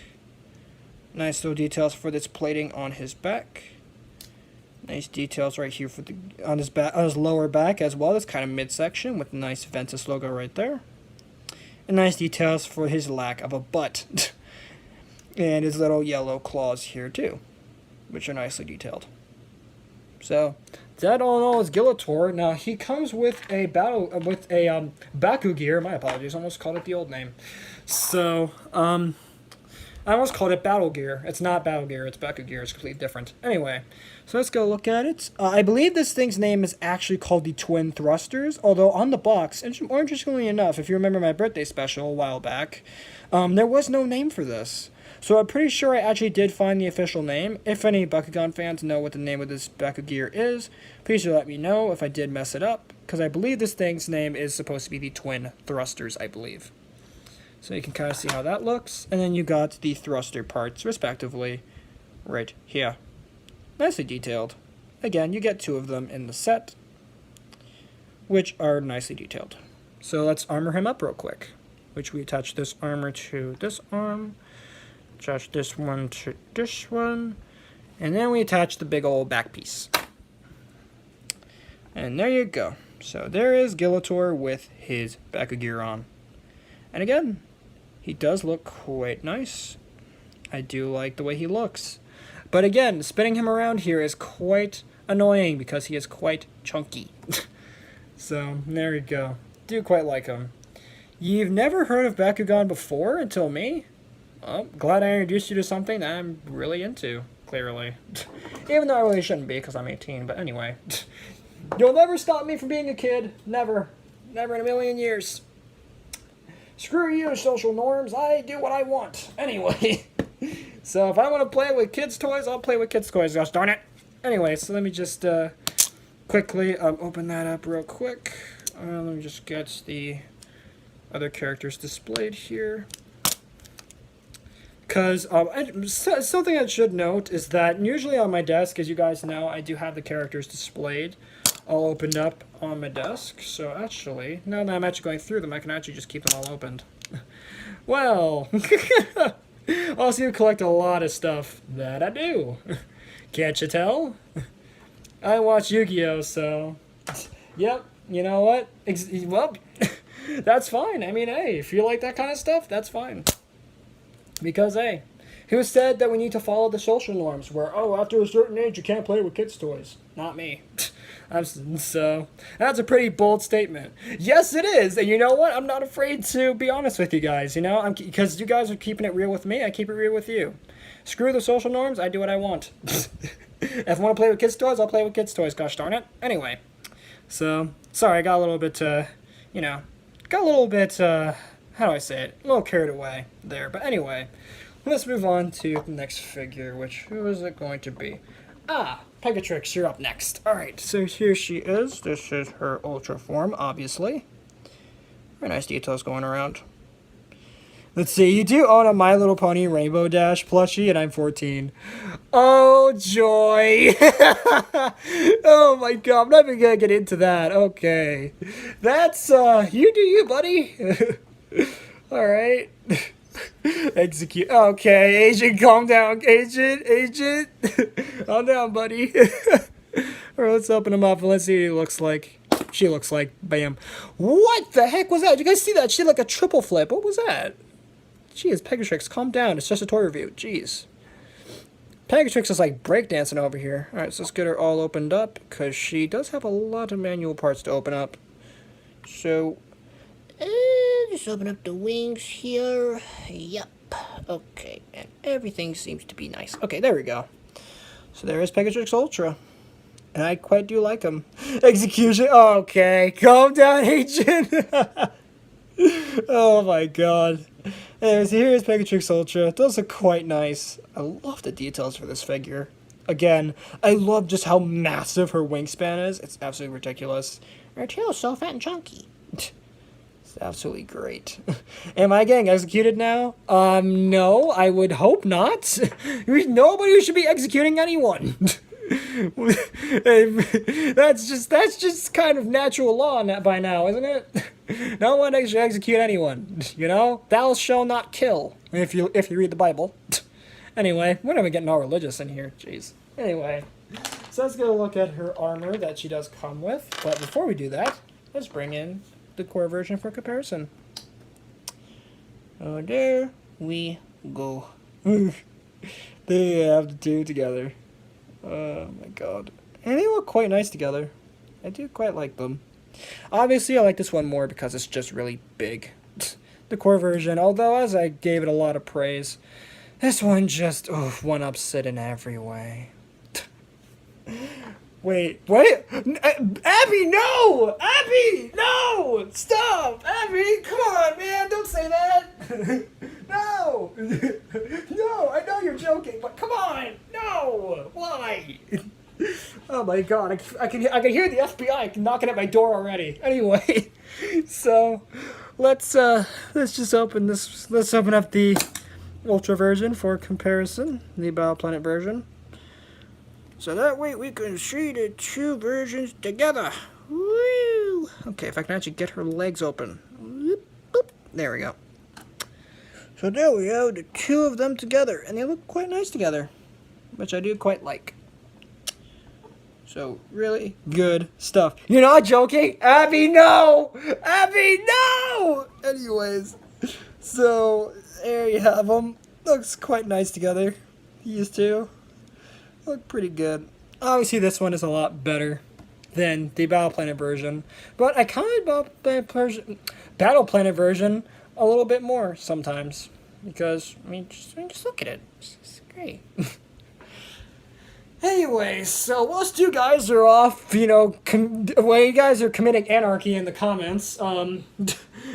S1: Nice little details for this plating on his back. Nice details right here for on his lower back as well. This kind of midsection with a nice Ventus logo right there. And nice details for his lack of a butt. And his little yellow claws here too, which are nicely detailed. So that all in all is Gillator. Now he comes with a Baku gear. My apologies, I almost called it the old name. So I almost called it Battle Gear. It's not Battle Gear, it's Baku Gear. It's completely different. Anyway, so let's go look at it. I believe this thing's name is actually called the Twin Thrusters, although on the box, more interestingly enough, if you remember my birthday special a while back, there was no name for this. So I'm pretty sure I actually did find the official name. If any Bakugan fans know what the name of this Baku Gear is, please do let me know if I did mess it up, because I believe this thing's name is supposed to be the Twin Thrusters, I believe. So you can kind of see how that looks. And then you got the thruster parts, respectively, right here. Nicely detailed. Again, you get 2 of them in the set, which are nicely detailed. So let's armor him up real quick, which we attach this armor to this arm, attach this one to this one, and then we attach the big old back piece. And there you go. So there is Gillator with his Baku gear on. And again, he does look quite nice. I do like the way he looks. But again, spinning him around here is quite annoying because he is quite chunky. So, there you go. Do quite like him. You've never heard of Bakugan before until me? Well, glad I introduced you to something that I'm really into, clearly. Even though I really shouldn't be because I'm 18, but anyway. You'll never stop me from being a kid. Never. Never in a million years. Screw you, social norms. I do what I want. Anyway. So if I want to play with kids' toys, I'll play with kids' toys. Gosh darn it. Anyway, so let me just quickly open that up real quick. Let me just get the other characters displayed here. Because something I should note is that usually on my desk, as you guys know, I do have the characters displayed all opened up on my desk. So actually, now that I'm actually going through them, I can actually just keep them all opened. Well, also you collect a lot of stuff. That I do. Can't you tell? I watch Yu-Gi-Oh, so... Yep, you know what? Well, that's fine. I mean, hey, if you like that kind of stuff, that's fine. Because, hey, who said that we need to follow the social norms where, oh, after a certain age, you can't play with kids' toys? Not me. So, that's a pretty bold statement. Yes, it is. And you know what? I'm not afraid to be honest with you guys, you know? Because you guys are keeping it real with me, I keep it real with you. Screw the social norms, I do what I want. If I want to play with kids' toys, I'll play with kids' toys, gosh darn it. Anyway, So, sorry, I got a little bit, got a little bit, how do I say it? A little carried away there. But anyway, let's move on to the next figure, who is it going to be? Pegatrix, you're up next. Alright, so here she is. This is her Ultra form, obviously. Very nice details going around. Let's see, you do own a My Little Pony Rainbow Dash plushie, and I'm 14. Oh, joy! Oh my god, I'm not even gonna get into that. Okay. That's, you do you, buddy. Alright. Execute. Okay, Agent, calm down. Agent. Calm down, buddy. Alright, let's open him up and let's see what he looks like. She looks like. Bam. What the heck was that? Did you guys see that? She did like a triple flip. What was that? Jeez, Pegatrix, calm down. It's just a toy review. Jeez. Pegatrix is like breakdancing over here. Alright, so let's get her all opened up, because she does have a lot of manual parts to open up. So, just open up the wings here. Yep. Okay, and everything seems to be nice. Okay, there we go. So there is Pegatrix Ultra. And I quite do like him. Execution. Okay, calm down, Agent. Oh my god. Anyways, here's Pegatrix Ultra. Those are quite nice. I love the details for this figure. Again, I love just how massive her wingspan is. It's absolutely ridiculous. Her tail is so fat and chunky. It's absolutely great. Am I getting executed now? No, I would hope not. Nobody should be executing anyone. That's just kind of natural law by now, isn't it? No one should execute anyone. You know, thou shall not kill. If you read the Bible. Anyway, we're not even getting all religious in here. Jeez. Anyway, so let's get a look at her armor that she does come with. But before we do that, let's bring in the core version for comparison. Oh, there we go. They have the two together. Oh my god. And they look quite nice together. I do quite like them. Obviously, I like this one more because it's just really big. The core version, although as I gave it a lot of praise, this one just one-ups it in every way. Wait, what? Abby, no! Abby, no! Stop! Abby, come on, man, don't say that! No! No, I know you're joking, but come on! No! Why? Oh my god, I can hear the FBI knocking at my door already. Anyway, so let's just open this. Let's open up the Ultra version for comparison, the Battle Planet version. So that way we can see the two versions together. Woo! Okay, if I can actually get her legs open. Whoop, boop. There we go. So there we have the two of them together, and they look quite nice together, which I do quite like. So, really good stuff. You're not joking? Abby, no! Abby, no! Anyways, so there you have them. Looks quite nice together. These two look pretty good. Obviously, this one is a lot better than the Battle Planet version, but I kind of Battle Planet version a little bit more sometimes, because, I mean, just look at it. It's great. Anyway, so whilst you guys are off, you know, you guys are committing anarchy in the comments, in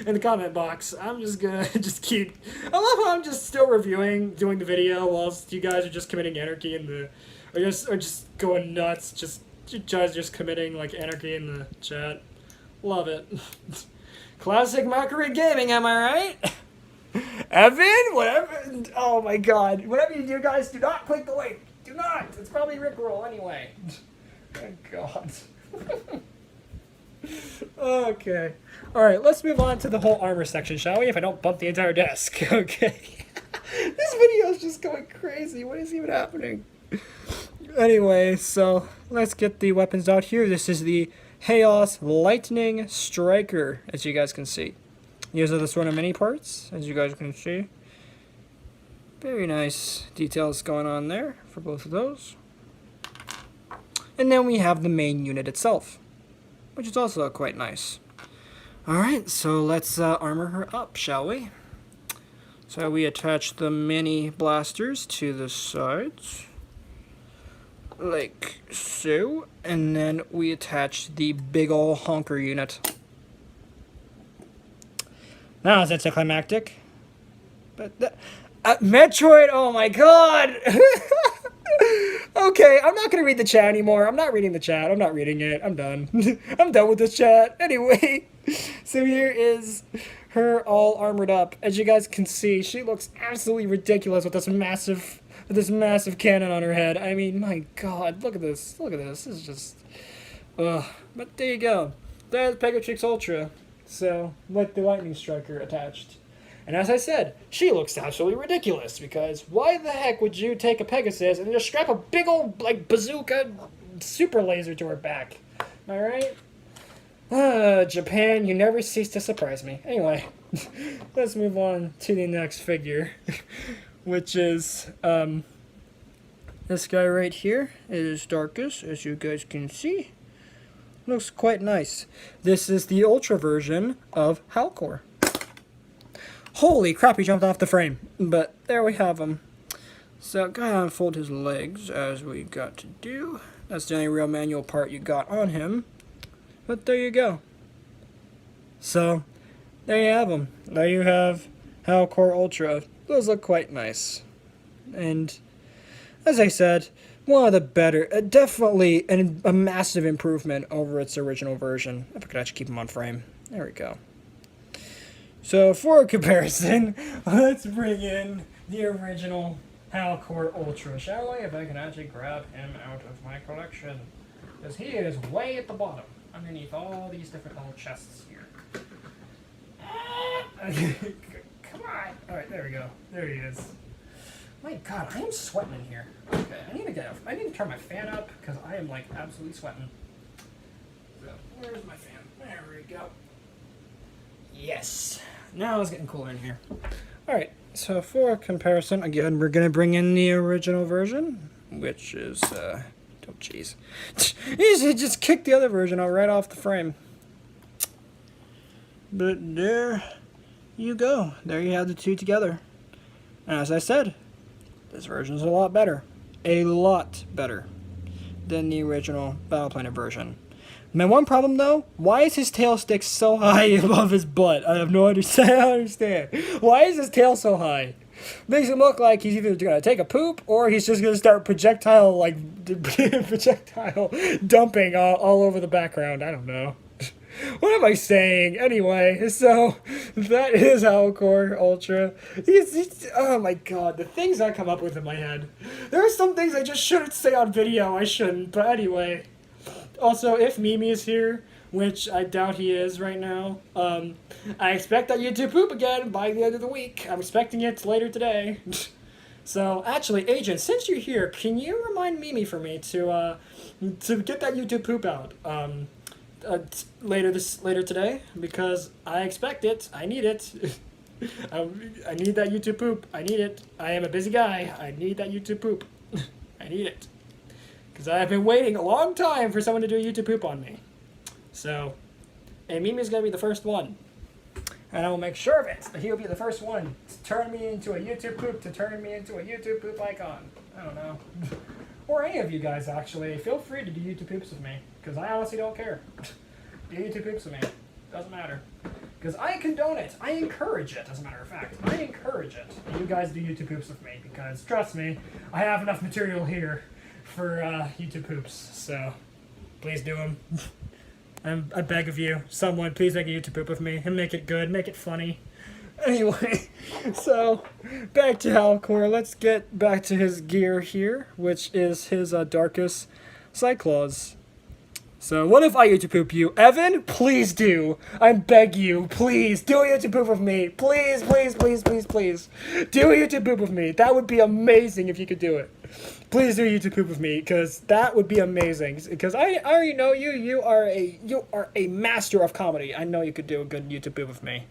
S1: the comment box, I'm just gonna keep, I love how I'm just still doing the video whilst you guys are just committing anarchy in the, or just going nuts, just committing, like, anarchy in the chat. Love it. Classic mockery gaming, am I right? Evan, whatever, oh my god, whatever you do, guys, do not click the link. Do not! It's probably Rickroll anyway. Oh god. Okay. Alright, let's move on to the whole armor section, shall we? If I don't bump the entire desk. Okay. This video is just going crazy. What is even happening? Anyway, so let's get the weapons out here. This is the Chaos Lightning Striker, as you guys can see. These are the sort of mini parts, as you guys can see. Very nice details going on there for both of those. And then we have the main unit itself, which is also quite nice. Alright, so let's armor her up, shall we? So we attach the mini blasters to the sides. like so, and then we attach the big ol' honker unit. Now it's anticlimactic. But Metroid, oh my god! Okay, I'm not gonna read the chat anymore. I'm not reading the chat. I'm not reading it. I'm done. I'm done with this chat. Anyway, so here is her all armored up. As you guys can see, she looks absolutely ridiculous with this massive cannon on her head. I mean, my god, look at this. Look at this. This is just... ugh. But there you go. There's Pt.5 Ultra. So, with the lightning striker attached. And as I said, she looks absolutely ridiculous, because why the heck would you take a Pegasus and just strap a big old, like, bazooka super laser to her back? Am I right? Japan, you never cease to surprise me. Anyway, let's move on to the next figure, which is, this guy right here. It is Darkus, as you guys can see. Looks quite nice. This is the Ultra version of Halcor. Holy crap, he jumped off the frame. But there we have him. So, gotta unfold his legs, as we got to do. That's the only real manual part you got on him. But there you go. So, there you have him. There you have Halcor Ultra. Those look quite nice. And, as I said, one of the better, definitely a massive improvement over its original version. If I could actually keep him on frame. There we go. So, for a comparison, let's bring in the original Halcor Ultra, shall we? If I can actually grab him out of my collection. Because he is way at the bottom, underneath all these different little chests here. Come on! Alright, there we go. There he is. My god, I am sweating in here. Okay, I need to turn my fan up, because I am, like, absolutely sweating. So, where's my fan? There we go. Yes. Now it's getting cooler in here. Alright, so for comparison, again, we're going to bring in the original version, which is, oh jeez. He just kicked the other version out right off the frame. But there you go. There you have the two together. And as I said, this version is a lot better. A lot better than the original Battle Planet version. My one problem, though, why is his tail stick so high above his butt? I have no understand. Why is his tail so high? Makes him look like he's either going to take a poop or he's just going to start projectile dumping all over the background. I don't know. What am I saying? Anyway, so that is Halcor Ultra. He's, oh my god, the things I come up with in my head. There are some things I just shouldn't say on video. I shouldn't, but anyway. Also, if Mimi is here, which I doubt he is right now, I expect that YouTube poop again by the end of the week. I'm expecting it later today. So, actually, Agent, since you're here, can you remind Mimi for me to get that YouTube poop out later today? Because I expect it. I need it. I need that YouTube poop. I need it. I am a busy guy. I need that YouTube poop. I need it. Because I have been waiting a long time for someone to do a YouTube poop on me. So, and Mimi's going to be the first one. And I will make sure of it, that he'll be the first one to turn me into a YouTube poop, icon. I don't know. Or any of you guys, actually. Feel free to do YouTube poops with me. Because I honestly don't care. Do YouTube poops with me. Doesn't matter. Because I condone it. I encourage it, as a matter of fact. I encourage it. You guys do YouTube poops with me. Because, trust me, I have enough material here for YouTube poops, so please do them. I beg of you, someone, please make a YouTube poop with me and make it good, make it funny. Anyway, so back to Halcor. Let's get back to his gear here, which is his Darkus Cyclaws. So what if I YouTube poop you? Evan, please do. I beg you, please do a YouTube poop with me. Please, please, please, please, please. Do a YouTube poop with me. That would be amazing if you could do it. Please do a YouTube poop with me, because that would be amazing. Because I already know you. You are a master of comedy. I know you could do a good YouTube poop with me.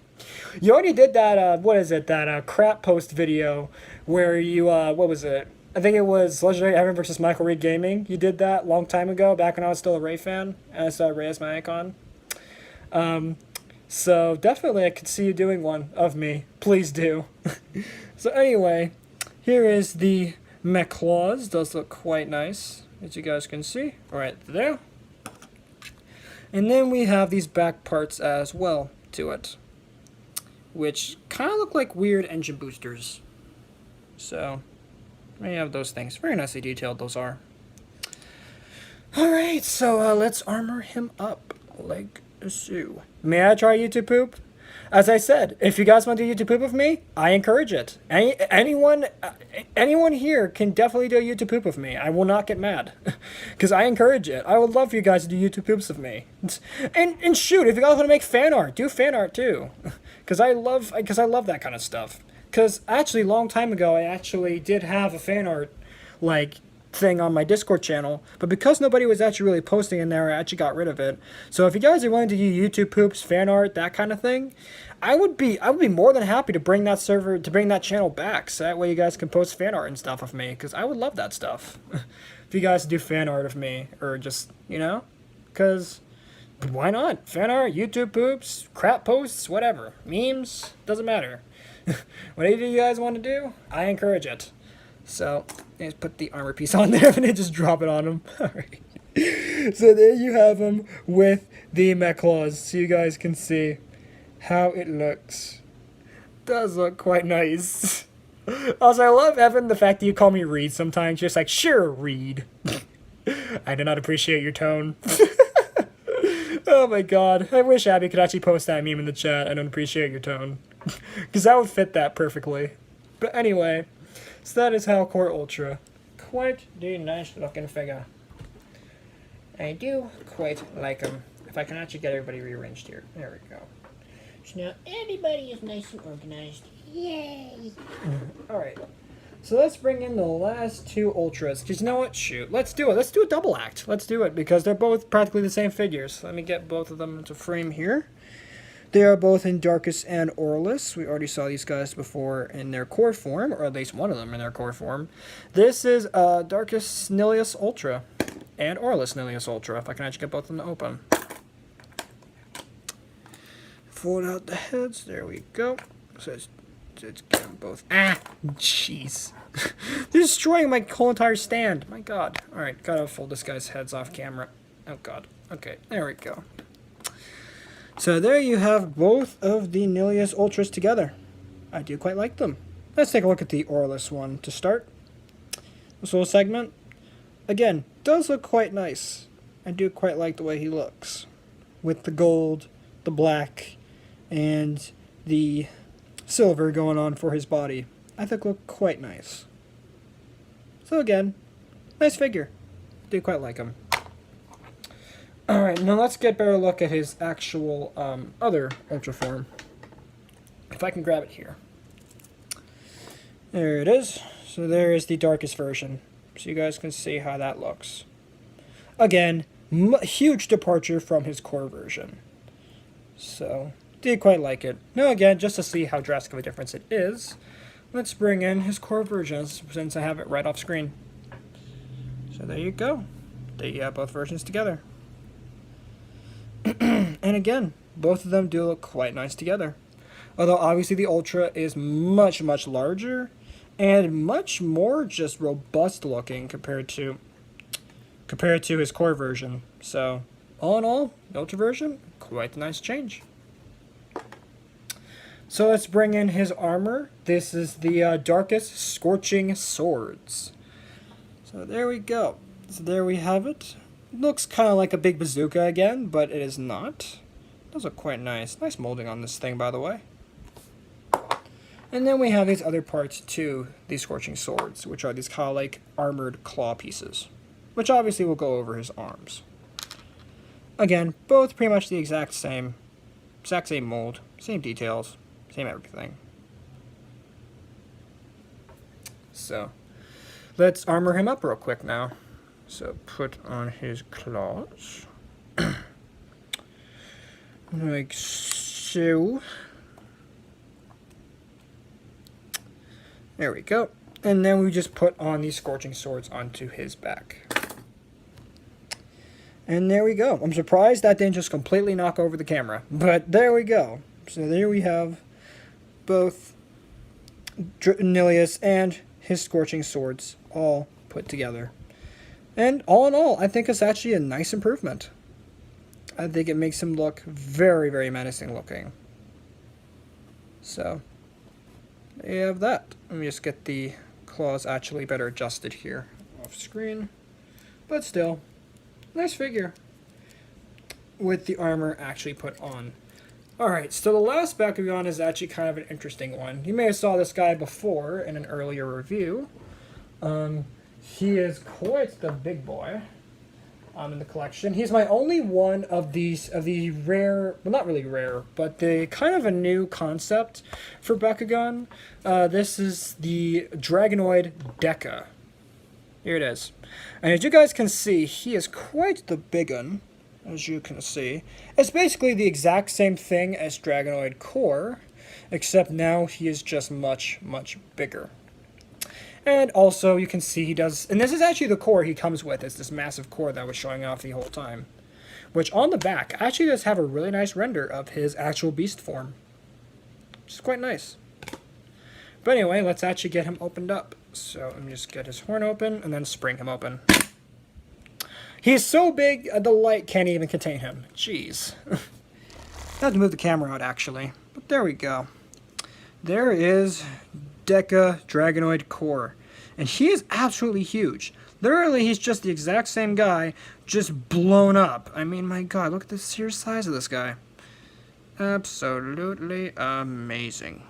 S1: You already did that. What is it? That crap post video where you what was it? I think it was Legendary Evan versus Michael Reed Gaming. You did that a long time ago, back when I was still a Ray fan, and I saw Ray as my icon. So definitely I could see you doing one of me. Please do. So anyway, here is the mech claws. Those look quite nice. as you guys can see, right there. And then we have these back parts as well to it, which kind of look like weird engine boosters. So, we have those things. Very nicely detailed those are. Alright, so let's armor him up like so. May I try YouTube poop? As I said, if you guys want to do YouTube poop with me, I encourage it. Anyone here can definitely do YouTube poop with me. I will not get mad, because I encourage it. I would love for you guys to do YouTube poops with me. And shoot, if you guys want to make fan art, do fan art too, because I love that kind of stuff. Because actually, a long time ago, I actually did have a fan art thing on my Discord channel, but because nobody was actually really posting in there, I actually got rid of it. So if you guys are willing to do YouTube poops, fan art, that kind of thing, I would be more than happy to bring that channel back, so that way you guys can post fan art and stuff with me, because I would love that stuff. If you guys do fan art of me, or just, because why not? Fan art, YouTube poops, crap posts, whatever, memes, doesn't matter. Whatever you guys want to do, I encourage it. So, just put the armor piece on there and then just drop it on him. Alright. So there you have him with the mech claws, so you guys can see how it looks. Does look quite nice. Also, I love, Evan, the fact that you call me Reed sometimes. You're just like, sure, Reed. I do not appreciate your tone. Oh my god. I wish Abby could actually post that meme in the chat. I don't appreciate your tone. Because that would fit that perfectly. But anyway, so that is Halcor Ultra. Quite the nice looking figure. I do quite like him. If I can actually get everybody rearranged here. There we go. So now everybody is nice and organized. Yay! Alright. So let's bring in the last two Ultras. Because you know what? Shoot. Let's do it. Let's do a double act. Let's do it. Because they're both practically the same figures. Let me get both of them into frame here. They are both in Darkus and Aurelus. We already saw these guys before in their core form, or at least one of them in their core form. This is Darkus Nilius Ultra and Aurelus Nilius Ultra, if I can actually get both of them to open. Fold out the heads. There we go. So let's get them both. Ah! Jeez. They're destroying my whole entire stand. My god. Alright, gotta fold this guy's heads off camera. Oh god. Okay, there we go. So there you have both of the Nilius Ultras together. I do quite like them. Let's take a look at the Aurelus one to start. This little segment, again, does look quite nice. I do quite like the way he looks. With the gold, the black, and the silver going on for his body. I think look quite nice. So again, nice figure. Do quite like him. Alright, now let's get a better look at his actual other Ultra form. If I can grab it here. There it is. So there is the darkest version. So you guys can see how that looks. Again, huge departure from his core version. So, did quite like it. Now again, just to see how drastic of a difference it is, let's bring in his core version since I have it right off screen. So there you go. There you have both versions together. And again, both of them do look quite nice together. Although obviously the Ultra is much, much larger and much more just robust looking compared to his core version. So all in all, the Ultra version, quite a nice change. So let's bring in his armor. This is the Darkest Scorching Swords. So there we go. So there we have it. It looks kind of like a big bazooka again, but it is not. It does look quite nice. Nice molding on this thing, by the way. And then we have these other parts to these Scorching Swords, which are these kind of like armored claw pieces, which obviously will go over his arms. Again, both pretty much the exact same mold, same details, same everything. So, let's armor him up real quick now. So put on his claws, like so. There we go. And then we just put on these Scorching Swords onto his back. And there we go. I'm surprised that didn't just completely knock over the camera, but there we go. So there we have both Nilius and his Scorching Swords all put together. And all in all, I think it's actually a nice improvement. I think it makes him look very, very menacing looking. So, there you have that. Let me just get the claws actually better adjusted here off screen. But still, nice figure with the armor actually put on. Alright, so the last Bakugan is actually kind of an interesting one. You may have saw this guy before in an earlier review. He is quite the big boy in the collection. He's my only one of the rare, well, not really rare, but the kind of a new concept for Bakugan. This is the Dragonoid Deca. Here it is. And as you guys can see, he is quite the big one, as you can see. It's basically the exact same thing as Dragonoid Core, except now he is just much, much bigger. And also, you can see he does, and this is actually the core he comes with. It's this massive core that was showing off the whole time. Which, on the back, actually does have a really nice render of his actual beast form. Which is quite nice. But anyway, let's actually get him opened up. So, let me just get his horn open, and then spring him open. He's so big, the light can't even contain him. Jeez. I have to move the camera out, actually. But there we go. There is Deca Dragonoid Core. And he is absolutely huge. Literally, he's just the exact same guy, just blown up. I mean, my god, look at the sheer size of this guy. Absolutely amazing.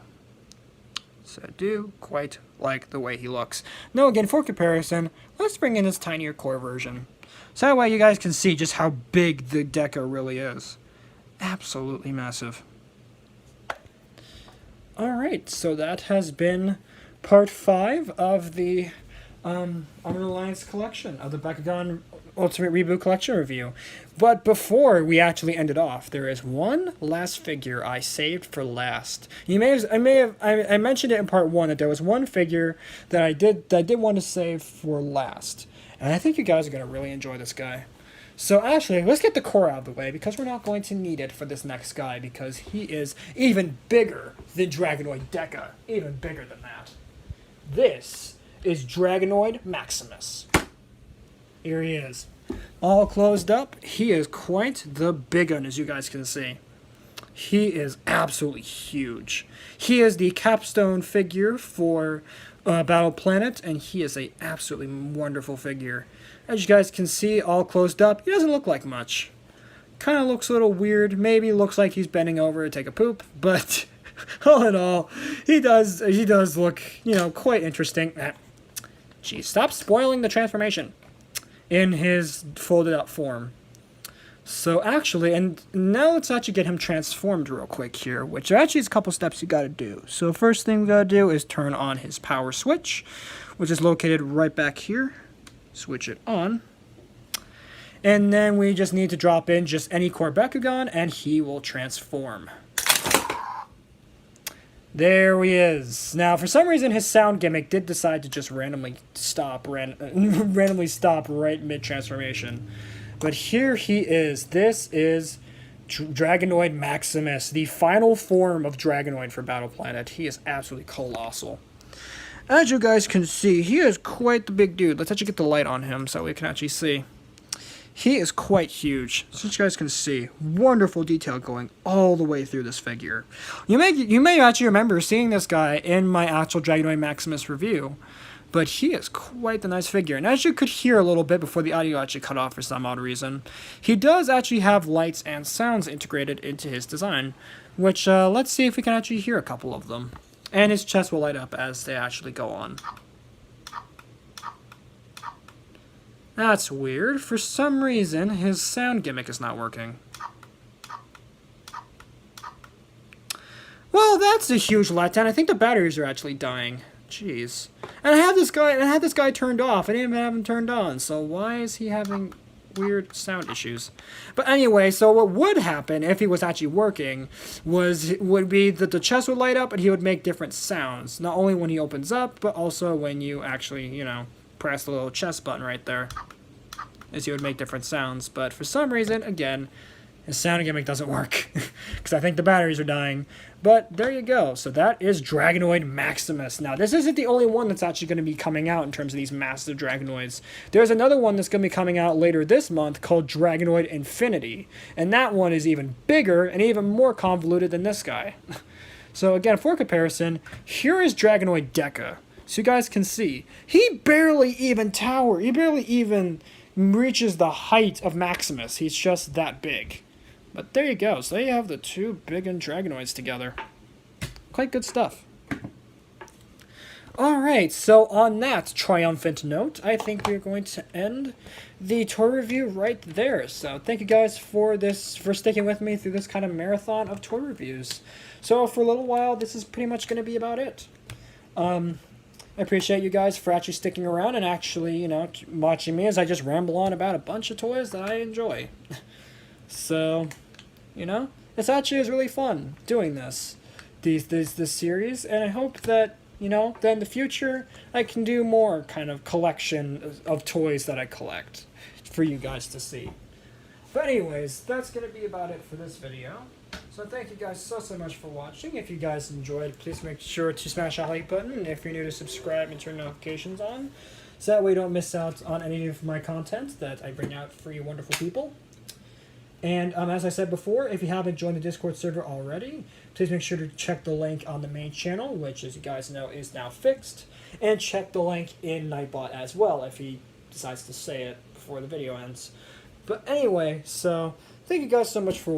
S1: So I do quite like the way he looks. Now, again, for comparison, let's bring in this tinier core version. So that way you guys can see just how big the Deca really is. Absolutely massive. Alright, so that has been part 5 of the Armored Alliance collection, of the Bakugan Ultimate Reboot collection review. But before we actually end it off, there is one last figure I saved for last. I mentioned it in part 1 that there was one figure that I did want to save for last. And I think you guys are going to really enjoy this guy. So actually, let's get the core out of the way, because we're not going to need it for this next guy, because he is even bigger than Dragonoid Deca. Even bigger than that. This is Dragonoid Maximus. Here he is. All closed up. He is quite the big one, as you guys can see. He is absolutely huge. He is the capstone figure for Battle Planet, and he is a absolutely wonderful figure. As you guys can see, all closed up, he doesn't look like much. Kind of looks a little weird. Maybe looks like he's bending over to take a poop, but all in all, he does look, quite interesting. Geez, stop spoiling the transformation in his folded up form. So actually, and now let's actually get him transformed real quick here, which actually is a couple steps you gotta do. So first thing we gotta do is turn on his power switch, which is located right back here. Switch it on. And then we just need to drop in just any core Bakugan, and he will transform. There he is. Now, for some reason, his sound gimmick did decide to just randomly stop right mid-transformation. But here he is. This is Dragonoid Maximus, the final form of Dragonoid for Battle Planet. He is absolutely colossal. As you guys can see, he is quite the big dude. Let's actually get the light on him so we can actually see. He is quite huge. So you guys can see, wonderful detail going all the way through this figure. You may actually remember seeing this guy in my actual Dragonoid Maximus review, but he is quite the nice figure. And as you could hear a little bit before the audio actually cut off for some odd reason, he does actually have lights and sounds integrated into his design, which let's see if we can actually hear a couple of them. And his chest will light up as they actually go on. That's weird. For some reason, his sound gimmick is not working. Well, that's a huge letdown. I think the batteries are actually dying. Jeez. And I had this guy turned off. I didn't even have him turned on. So why is he having weird sound issues? But anyway, so what would happen if he was actually working would be that the chest would light up and he would make different sounds. Not only when he opens up, but also when you actually, press the little chest button right there, as he would make different sounds. But for some reason, again, His sound gimmick doesn't work because I think the batteries are dying. But there you go. So that is Dragonoid Maximus. Now, this isn't the only one that's actually going to be coming out in terms of these massive Dragonoids. There's another one that's going to be coming out later this month called Dragonoid Infinity. And that one is even bigger and even more convoluted than this guy. So again, for comparison, here is Dragonoid Deca. So you guys can see, he barely even reaches the height of Maximus. He's just that big. But there you go. So there you have the two big Dragonoids together. Quite good stuff. Alright, so on that triumphant note, I think we're going to end the toy review right there. So thank you guys for sticking with me through this kind of marathon of toy reviews. So for a little while, this is pretty much going to be about it. I appreciate you guys for actually sticking around and actually, watching me as I just ramble on about a bunch of toys that I enjoy. So, it's actually is really fun doing this series, and I hope that, that in the future I can do more kind of collection of toys that I collect for you guys to see. But anyways, that's going to be about it for this video. So thank you guys so much for watching. If you guys enjoyed, please make sure to smash that like button. And if you're new, to subscribe and turn notifications on, so that way you don't miss out on any of my content that I bring out for you wonderful people. And as I said before, if you haven't joined the Discord server already, please make sure to check the link on the main channel, which, as you guys know, is now fixed. And check the link in Nightbot as well, if he decides to say it before the video ends. But anyway, so thank you guys so much for watching.